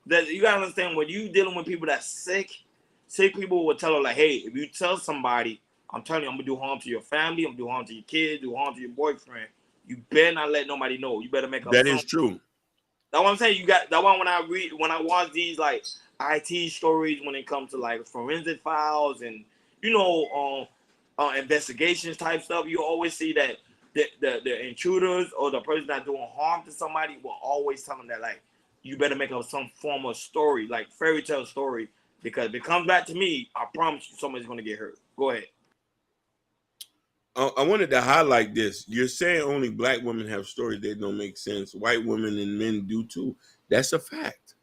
that you gotta understand when you dealing with people that's sick people will tell her like, hey, if you tell somebody, I'm telling you, I'm gonna do harm to your family, I'm gonna do harm to your kids, do harm to your boyfriend. You better not let nobody know. You better make up. That is true. That's what I'm saying. You got that one when I watch these like IT stories when it comes to like forensic files and investigations type stuff. You always see that the intruders or the person that's doing harm to somebody will always tell them that like you better make up some form of story, like fairy tale story, because if it comes back to me, I promise you somebody's gonna get hurt. Go ahead. I wanted to highlight this. You're saying only black women have stories that don't make sense. White women and men do too. That's a fact.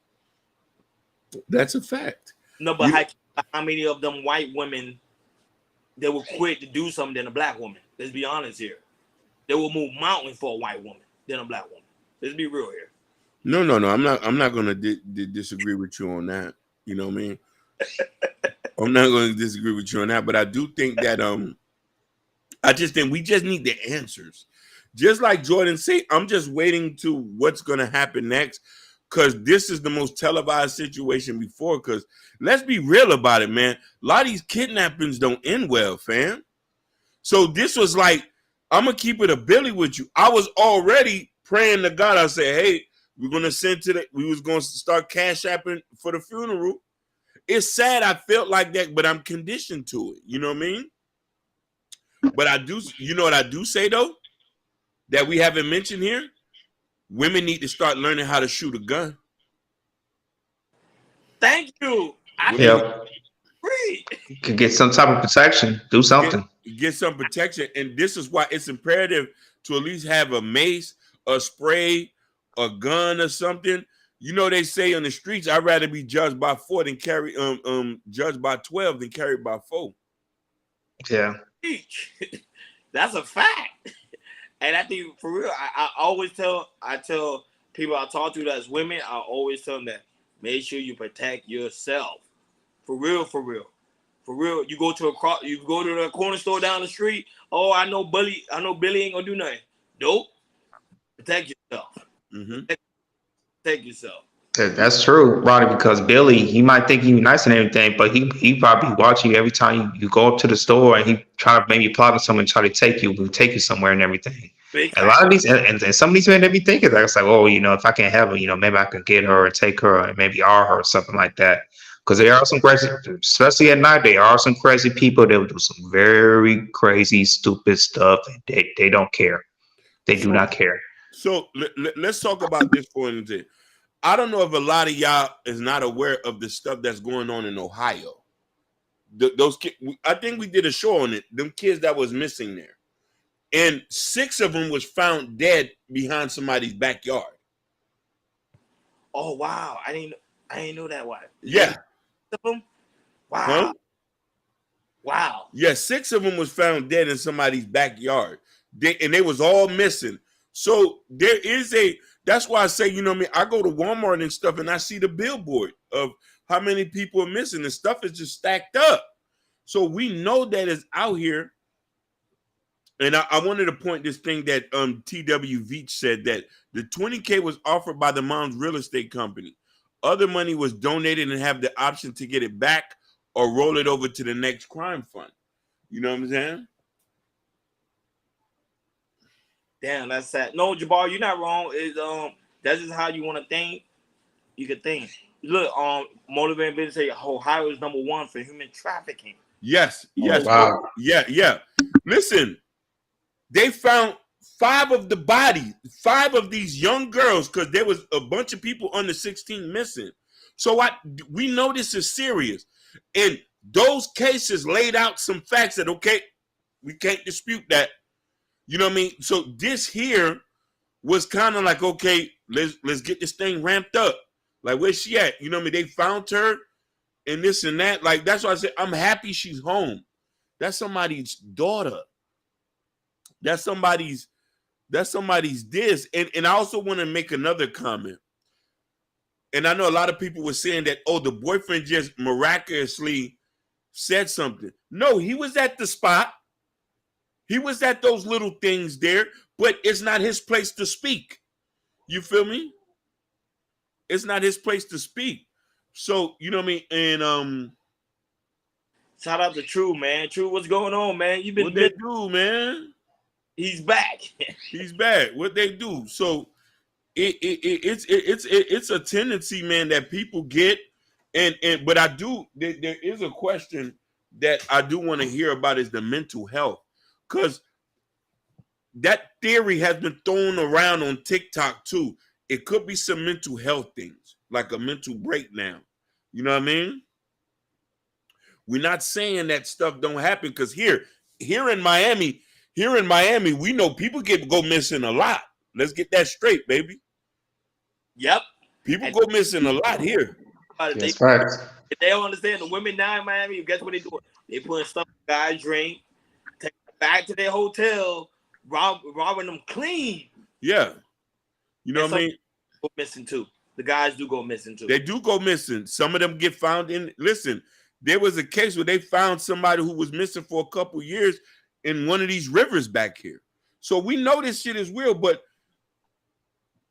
No, but how many of them white women they will quit to do something than a black woman? Let's be honest here. They will move mountains for a white woman than a black woman. Let's be real here. No. I'm not going to disagree with you on that. You know what I mean? I'm not going to disagree with you on that, but I do think that I just think we just need the answers. Just like Jordan said, I'm just waiting to what's going to happen next, because this is the most televised situation before. Because let's be real about it, man. A lot of these kidnappings don't end well, fam. So this was like, I'm going to keep it a Billy with you. I was already praying to God. I said, hey, we're going to we was going to start cash apping for the funeral. It's sad I felt like that, but I'm conditioned to it. You know what I mean? But I do, you know what I do say though, that we haven't mentioned here? Women need to start learning how to shoot a gun. Thank you. Can get some type of protection. Do something. Get some protection. And this is why it's imperative to at least have a mace, a spray, a gun or something. You know, they say on the streets, I'd rather be judged by 4 than judged by 12 than carried by 4. Yeah. That's a fact. And I think for real, I always tell people I talk to that's women, I always tell them that make sure you protect yourself. For real. You go to the corner store down the street. Oh, I know Billy ain't gonna do nothing. Nope. Protect yourself. Mm-hmm. Protect yourself. That's true, Ronnie, because Billy, he might think he's nice and everything, but he probably watching you every time you go up to the store, and he try to maybe plot on someone, try to take you somewhere and everything. A lot of these, and some of these men, they be thinking that it's like, oh, if I can't have her, maybe I can get her and take her and maybe R her or something like that. Because there are some crazy, especially at night, there are some crazy people that will do some very crazy, stupid stuff. And they don't care. They do not care. So let's talk about this for a minute. I don't know if a lot of y'all is not aware of the stuff that's going on in Ohio. Those kids, I think we did a show on it. Them kids that was missing there, and 6 of them was found dead behind somebody's backyard. Oh wow! I didn't know that. Why? Yeah. 6 of them? Wow. Huh? Wow. Yeah, 6 of them was found dead in somebody's backyard. They was all missing. So there is that's why I say, I go to Walmart and stuff and I see the billboard of how many people are missing, and stuff is just stacked up. So we know that it's out here. And I wanted to point this thing that T.W. Veach said, that the $20K was offered by the mom's real estate company. Other money was donated and have the option to get it back or roll it over to the next crime fund. You know what I'm saying? Damn, that's sad. No, Jabbar, you're not wrong. That's just how you want to think. You can think. Look, motivating business say Ohio is #1 for human trafficking. Yes, Oh, yes, wow. yeah. Listen, they found 5 of the bodies, 5 of these young girls, because there was a bunch of people under 16 missing. So we know this is serious, and those cases laid out some facts that okay, we can't dispute that. You know what I mean? So this here was kind of like, okay, let's get this thing ramped up. Like, where's she at? You know what I mean? They found her and this and that. Like, that's why I said I'm happy she's home. That's somebody's daughter. That's somebody's this. And I also want to make another comment. And I know a lot of people were saying that, oh, the boyfriend just miraculously said something. No, he was at the spot. He was at those little things there, but it's not his place to speak. You feel me? It's not his place to speak. So, you know what I mean? And shout out to True, man. True, what's going on, man? You've been what they do, man? He's back. He's back. What they do? So it's a tendency, man, that people get, and but I do. There is a question that I do want to hear about is the mental health, because that theory has been thrown around on TikTok too. It could be some mental health things, like a mental breakdown. You know what I mean? We're not saying that stuff don't happen, because here in Miami, we know people go missing a lot. Let's get that straight, baby. Yep. People go missing a lot here. That's facts. If they don't understand, the women now in Miami, guess what they doing? They putting stuff in guys' drink, take it back to their hotel, robbing them clean. Yeah. You know what I mean? Go missing too. The guys do go missing too. They do go missing. Some of them get found in. Listen, there was a case where they found somebody who was missing for a couple years in one of these rivers back here. So we know this shit is real, but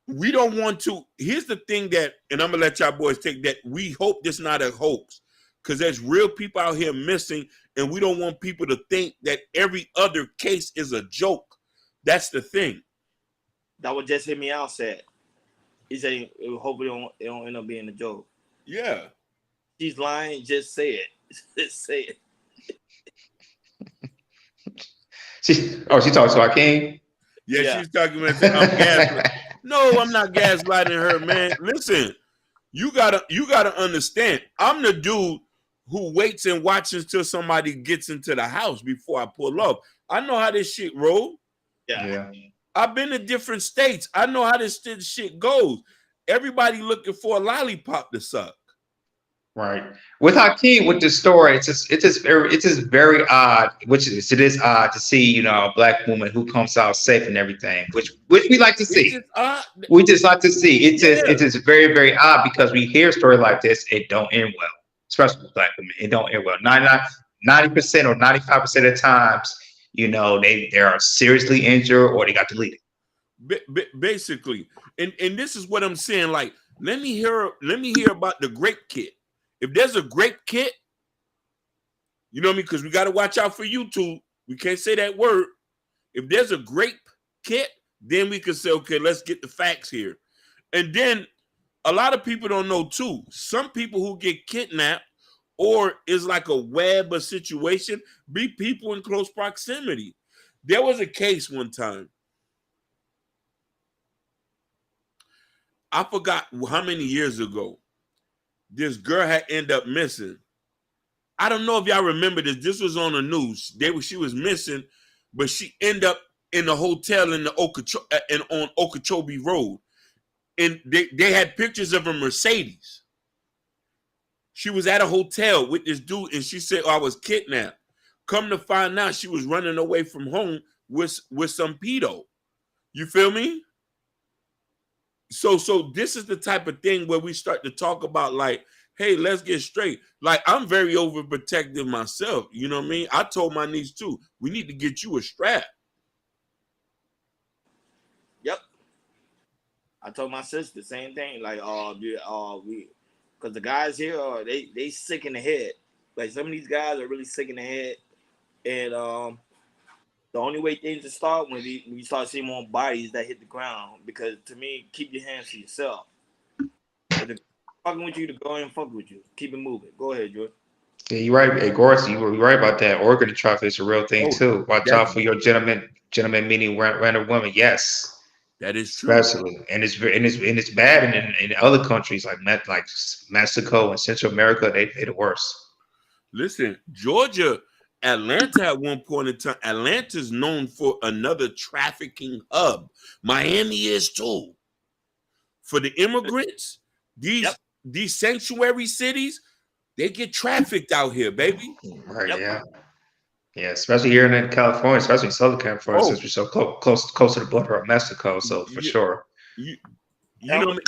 we don't want to. Here's the thing that, and I'm gonna let y'all boys take that. We hope this not a hoax, because there's real people out here missing, and we don't want people to think that every other case is a joke. That's the thing. That what Just Hit Me Out said. He said, hopefully it don't end up being a joke. Yeah. She's lying. Just say it. Just say it. She talks to Hakeem? Yeah, she's talking about I'm gaslighting. No, I'm not gaslighting her, man. Listen, you gotta understand. I'm the dude who waits and watches till somebody gets into the house before I pull up. I know how this shit roll. Yeah. I've been to different states. I know how this shit goes. Everybody looking for a lollipop to suck. Right. With Hakeem, with the story, it's just very odd. It is odd to see, you know, a black woman who comes out safe and everything, which we like to see. We just like to see. It is very, very odd, because we hear a story like this, it don't end well, especially with black women. It don't end well. 90% or 95% of the times, you know, they are seriously injured or they got deleted. Basically, and this is what I'm saying. Like, let me hear about the grape kit. If there's a grape kit, you know what I mean? Because we got to watch out for YouTube. We can't say that word. If there's a grape kit, then we can say, okay, let's get the facts here. And then a lot of people don't know too. Some people who get kidnapped, or is like a web of situation, be people in close proximity. There was a case one time. I forgot how many years ago. This girl had ended up missing. I don't know if y'all remember this. This was on the news. She was missing, but she ended up in the hotel in the on Okeechobee Road. And they had pictures of a Mercedes. She was at a hotel with this dude, and she said, I was kidnapped. Come to find out, she was running away from home with some pedo. You feel me? So this is the type of thing where we start to talk about, like, hey, let's get straight. Like, I'm very overprotective myself. You know what I mean? I told my niece too, we need to get you a strap. Yep. I told my sister the same thing. Like, because the guys here they sick in the head. Like, some of these guys are really sick in the head, and the The only way things to start when you start seeing more bodies that hit the ground. Because to me, keep your hands to yourself. If they're fucking with you, to go ahead and fuck with you. Keep it moving. Go ahead, Jordan. Yeah, you're right. Hey, Gordy, you were right about that. Organ traffic is a real thing Oh, too. Watch that's out for your gentlemen meeting random women. Yes, that is true. especially, and it's bad in other countries like Mexico and Central America. They the worst. Listen, Georgia, Atlanta at one point in time, Atlanta's known for another trafficking hub. Miami is too. For the immigrants, these sanctuary cities, they get trafficked out here, baby. Right? Yeah. Yeah, especially here in California, especially in Southern California, since we're so close to the border of Mexico. So for sure. You know,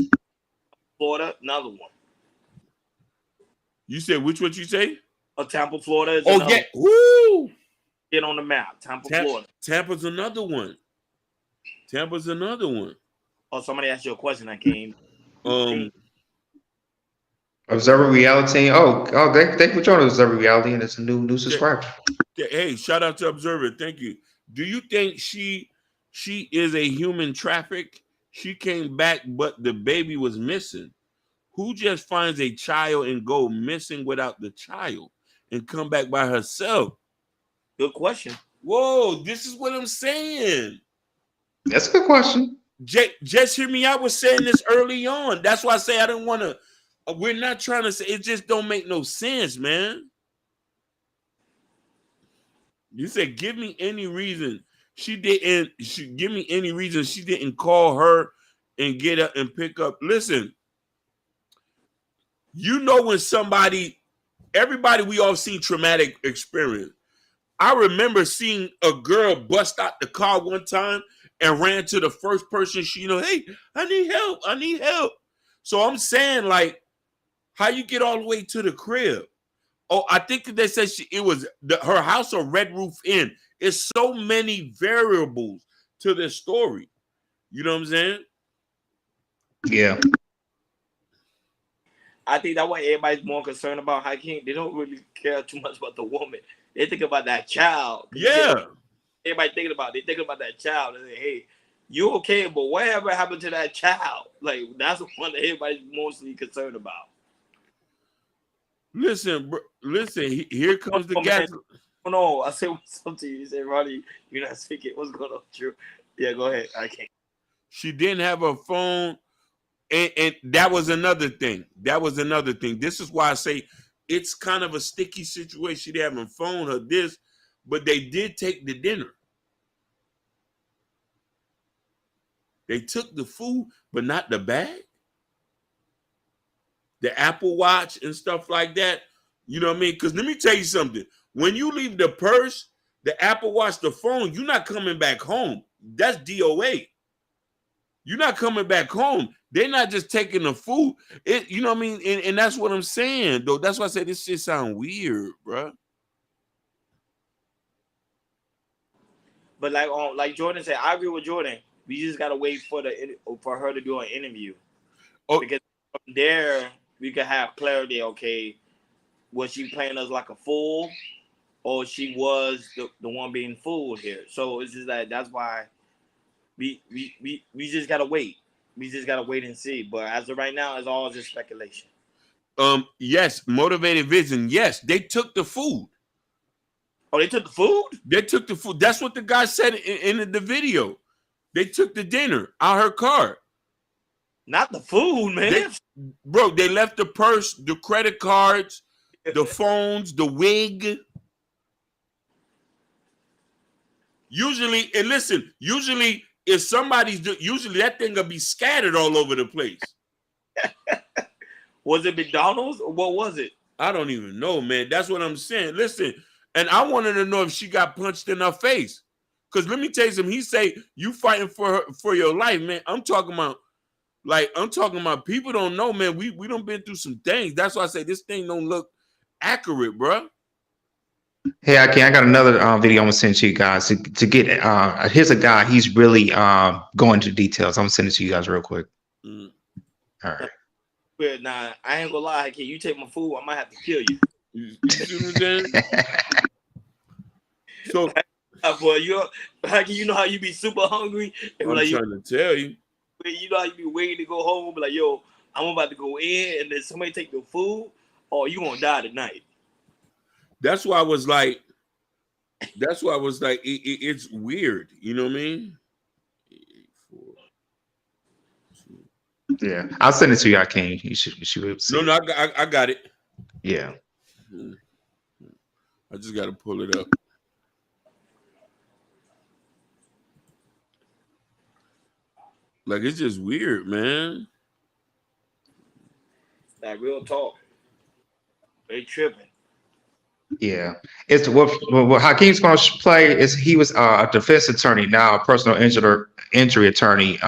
Florida, another one. You said which one you say? Tampa, Florida is another one. Woo! Get on the map. Tampa, Florida. Tampa's another one. Tampa's another one. Oh, somebody asked you a question that came. Observer Reality. Thank you for joining Observer Reality, and it's a new subscriber. Hey, shout out to Observer. Thank you. Do you think she is a human traffic? She came back, but the baby was missing. Who just finds a child and go missing without the child and come back by herself? Good question. Whoa, this is what I'm saying. That's a good question. Just hear me. I was saying this early on. That's why I say I don't want to. We're not trying to say it. Just don't make no sense, man. You said give me any reason she didn't. Give me any reason she didn't call her and get up and pick up. Listen, you know when everybody we all seen traumatic experience. I remember seeing a girl bust out the car one time and ran to the first person she hey, I need help. I need help. So I'm saying, like, how you get all the way to the crib? Oh, I think that they said it was her house or Red Roof Inn. It's so many variables to this story. You know what I'm saying? Yeah. I think that's why everybody's more concerned about hiking. They don't really care too much about the woman. They think about that child. Yeah. Everybody thinking about it. They think about that child and say, hey, you okay, but whatever happened to that child? Like, that's the one that everybody's mostly concerned about. Listen, here comes the gas. Oh, no, I said something to you. You said, Ronnie, you're not speaking. What's going on, Drew? Yeah, go ahead. I can't. She didn't have a phone. And that was another thing. This is why I say it's kind of a sticky situation. They haven't phoned her this, but they did take the dinner. They took the food, but not the bag. The Apple Watch and stuff like that. You know what I mean? Because let me tell you something. When you leave the purse, the Apple Watch, the phone, you're not coming back home. That's DOA. You're not coming back home. They're not just taking the food. You know what I mean? And that's what I'm saying, though. That's why I say this shit sound weird, bro. But like Jordan said, I agree with Jordan. We just gotta wait for her to do an interview. Because from there we can have clarity. Okay, was she playing us like a fool, or she was the one being fooled here? So it's just that's why we just gotta wait. We just gotta wait and see. But as of right now, it's all just speculation. Yes, motivated vision. Yes, they took the food. Oh, they took the food? They took the food. That's what the guy said in the video. They took the dinner out her car. Not the food, man. They left the purse, the credit cards, the phones, the wig. Usually if somebody's usually that thing will be scattered all over the place. Was it McDonald's or what was it? I don't even know, man. That's what I'm saying. Listen, and I wanted to know if she got punched in her face. Because let me tell you something. He say you fighting for your life, man. I'm talking about people don't know, man. We done been through some things. That's why I say this thing don't look accurate, bro. Hey, I got another video I'm gonna send to you guys to get. Here's a guy. He's really going into details. I'm gonna send it to you guys real quick. Mm. All right. But nah, I ain't gonna lie. Can you take my food? I might have to kill you. You see what I'm saying? So boy, you know how you be super hungry. And I'm like, trying to tell you. you know how you be waiting to go home. Be like, yo, I'm about to go in, and then somebody take the food, or you gonna die tonight. That's why I was like, it's weird. You know what I mean? Yeah, I'll send it to you, Akeem. You should be able to see No, it. I got it. Yeah. I just got to pull it up. Like, it's just weird, man. Like real talk. They tripping. Yeah, it's what Hakeem's going to play is he was a defense attorney, now a personal injury attorney,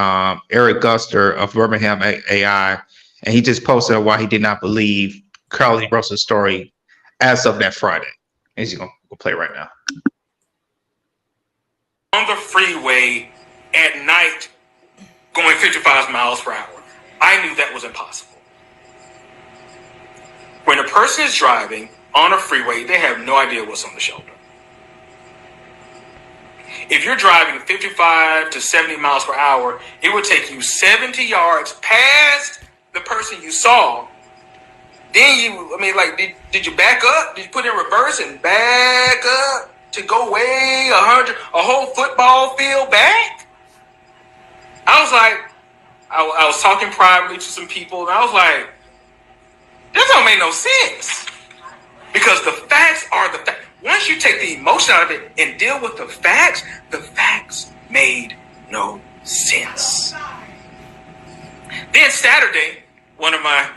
Eric Guster of Birmingham AI, and he just posted why he did not believe Carlee Russell's story as of that Friday. And he's going to play right now. On the freeway at night, going 55 miles per hour, I knew that was impossible. When a person is driving on a freeway, they have no idea what's on the shoulder. If you're driving 55 to 70 miles per hour, it would take you 70 yards past the person you saw. Then did you back up? Did you put in reverse and back up to go way a whole football field back? I was talking privately to some people, and I was like, that don't make no sense. Because the facts are the facts. Once you take the emotion out of it and deal with the facts made no sense. Then Saturday, one of my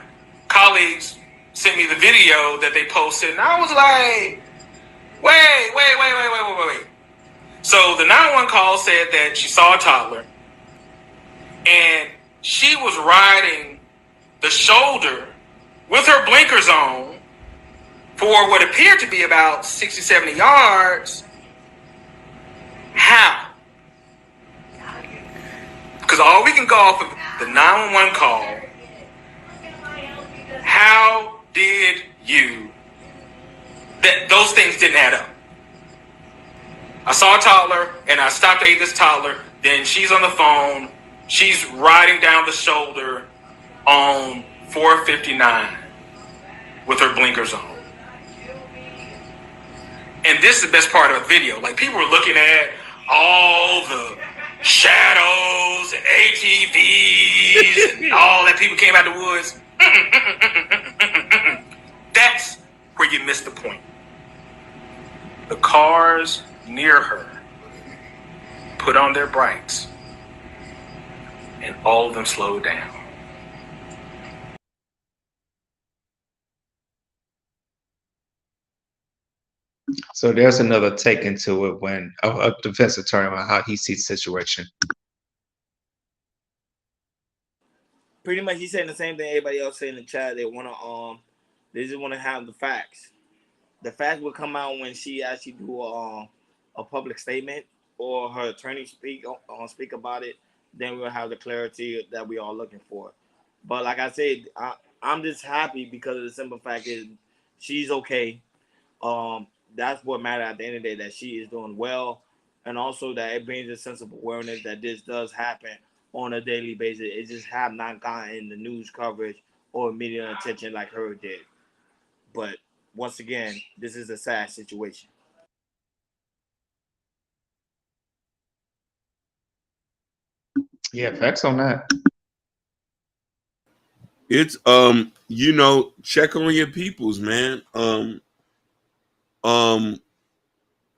colleagues sent me the video that they posted, and I was like, wait. So the 911 call said that she saw a toddler, and she was riding the shoulder with her blinkers on for what appeared to be about 60, 70 yards. How? Because all we can go off of the 911 call, how did those things didn't add up. I saw a toddler and I stopped to aid this toddler. Then she's on the phone. She's riding down the shoulder on 459 with her blinkers on. And this is the best part of the video. Like, people were looking at all the shadows and ATVs and all that people came out the woods. That's where you missed the point. The cars near her put on their brights, and all of them slowed down. So there's another take into it when a defense attorney on how he sees the situation. Pretty much, he's saying the same thing everybody else saying in the chat. They just want to have the facts. The facts will come out when she actually do a public statement or her attorney speak about it. Then we'll have the clarity that we are looking for. But like I said, I'm just happy because of the simple fact is she's okay. That's what matters at the end of the day, that she is doing well, and also that it brings a sense of awareness that this does happen on a daily basis. It just have not gotten the news coverage or media attention like her did. But once again, this is a sad situation. Yeah, facts on that. It's check on your peoples, man.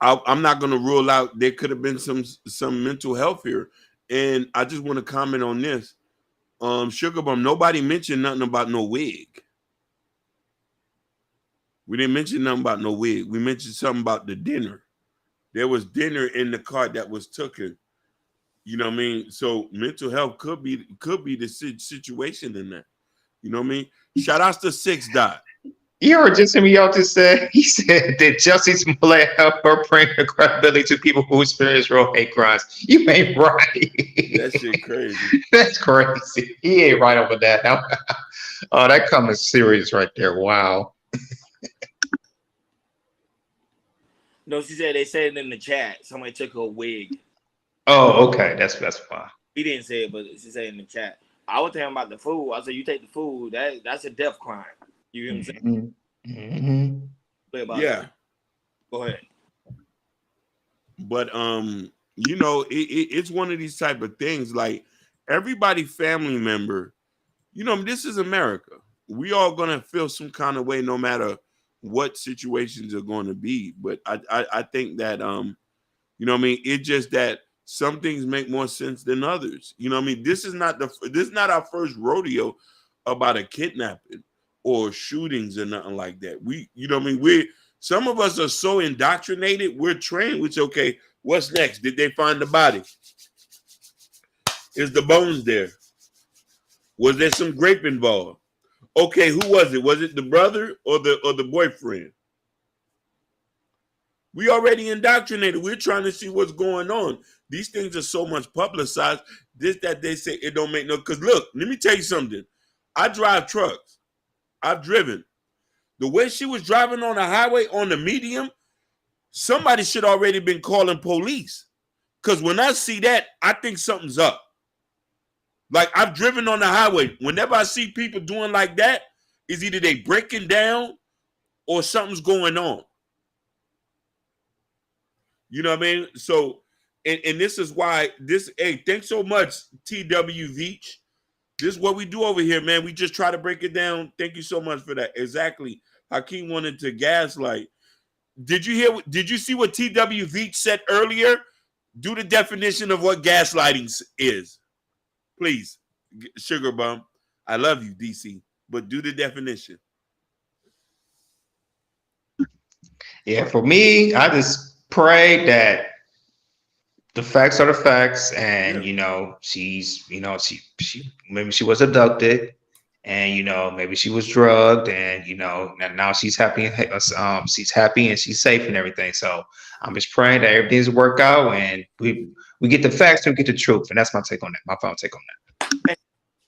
I'm not gonna rule out there could have been some mental health here, and I just want to comment on this. Sugar Bum, nobody mentioned nothing about no wig. We didn't mention nothing about no wig. We mentioned something about the dinner. There was dinner in the car that was taken. You know what I mean? So mental health could be the situation in that. You know what I mean? Shout outs to 6 Dot. You heard just him. Y'all just said he said that Jussie Smollett helped her bring the credibility to people who experience real hate crimes. You ain't right. That shit crazy. That's crazy. He ain't right over that. Oh, that comes serious right there. Wow. No, she said they said it in the chat. Somebody took her wig. Oh, okay. That's fine. He didn't say it, but she said it in the chat. I was telling about the food. I said, you take the food, that's a death crime. You hear what I'm saying? Yeah. Go ahead. But you know, it's one of these type of things. Like everybody family member, you know, this is America. We all gonna feel some kind of way no matter what situations are going to be. But I think that you know what I mean, it's just that some things make more sense than others. You know what I mean? This is not our first rodeo about a kidnapping or shootings or nothing like that. You know what I mean? Some of us are so indoctrinated, we're trained, which okay, what's next? Did they find the body? Is the bones there? Was there some grape involved? Okay, who was it? Was it the brother or the boyfriend? We already indoctrinated. We're trying to see what's going on. These things are so much publicized. That they say it don't make no. Because look, let me tell you something. I drive trucks. I've driven. The way she was driving on the highway on the medium, somebody should already been calling police. Because when I see that, I think something's up. Like I've driven on the highway. Whenever I see people doing like that, is either they breaking down or something's going on. You know what I mean? So, and this is why hey, thanks so much, TW Veach. This is what we do over here, man. We just try to break it down. Thank you so much for that. Exactly. Hakeem wanted to gaslight. Did you see what TW Veach said earlier? Do the definition of what gaslighting is. Please, Sugar Bum. I love you, DC, but do the definition. Yeah, for me, I just pray that the facts are the facts, and you know, she's, you know, she maybe she was abducted, and you know, maybe she was drugged, and you know, now she's happy, and she's safe and everything. So I'm just praying that everything's work out, and we get the facts and we get the truth, and that's my take on that. My final take on that.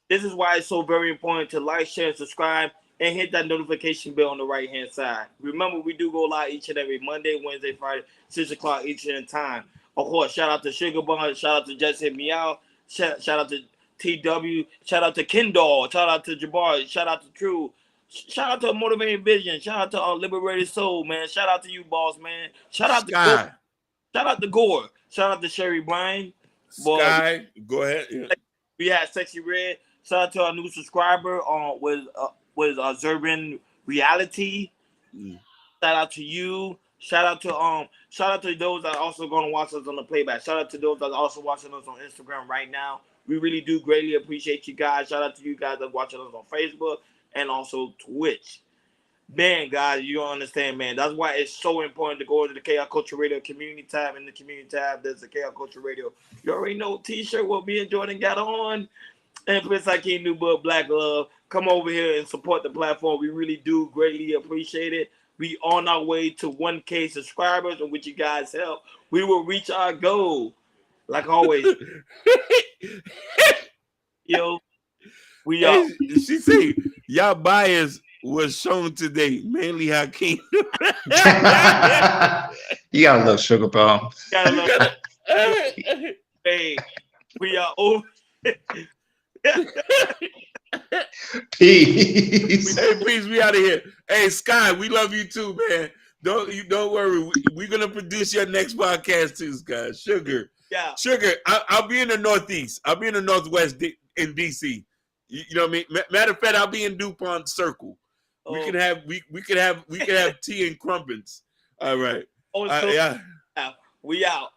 This is why it's so very important to like, share, and subscribe, and hit that notification bell on the right-hand side. Remember, we do go live each and every Monday, Wednesday, Friday, 6 o'clock each and time. Of course, shout out to Sugar Bun, shout out to Just Hit Me Out, shout out to TW, shout out to Kendall, shout out to Jabbar, shout out to True, shout out to Motivated Vision, shout out to Liberated Soul, man. Shout out to you, boss, man. Shout out to Gore. Shout out to Gore. Shout out to Sherry Bryan. Sky, go ahead. Yeah. We had Sexy Red. Shout out to our new subscriber with Zurban Reality. Shout out to you. Shout out to those that are also going to watch us on the playback. Shout out to those that are also watching us on Instagram right now. We really do greatly appreciate you guys. Shout out to you guys that are watching us on Facebook and also Twitch. Man, guys, you don't understand, man. That's why it's so important to go to the KR Culture Radio community tab. In the community tab, there's the KR Culture Radio. You already know T-shirt what me and Jordan got on. And Prince Hakeem New Book Black Love. Come over here and support the platform. We really do greatly appreciate it. We on our way to 1K subscribers, and with you guys' help, we will reach our goal. Like always. Yo, we are. She say y'all bias was shown today, mainly Hakeem. You gotta love Sugar Bum. Hey, we are over. Peace. Hey, peace. We out of here. Hey, Sky, we love you too, man. Don't worry. We're gonna produce your next podcast too, Sky. Sugar. Yeah. Sugar. I'll be in the Northeast. I'll be in the Northwest in DC. You know what I mean? Matter of fact, I'll be in DuPont Circle. We can have tea and crumpets. All right. We out.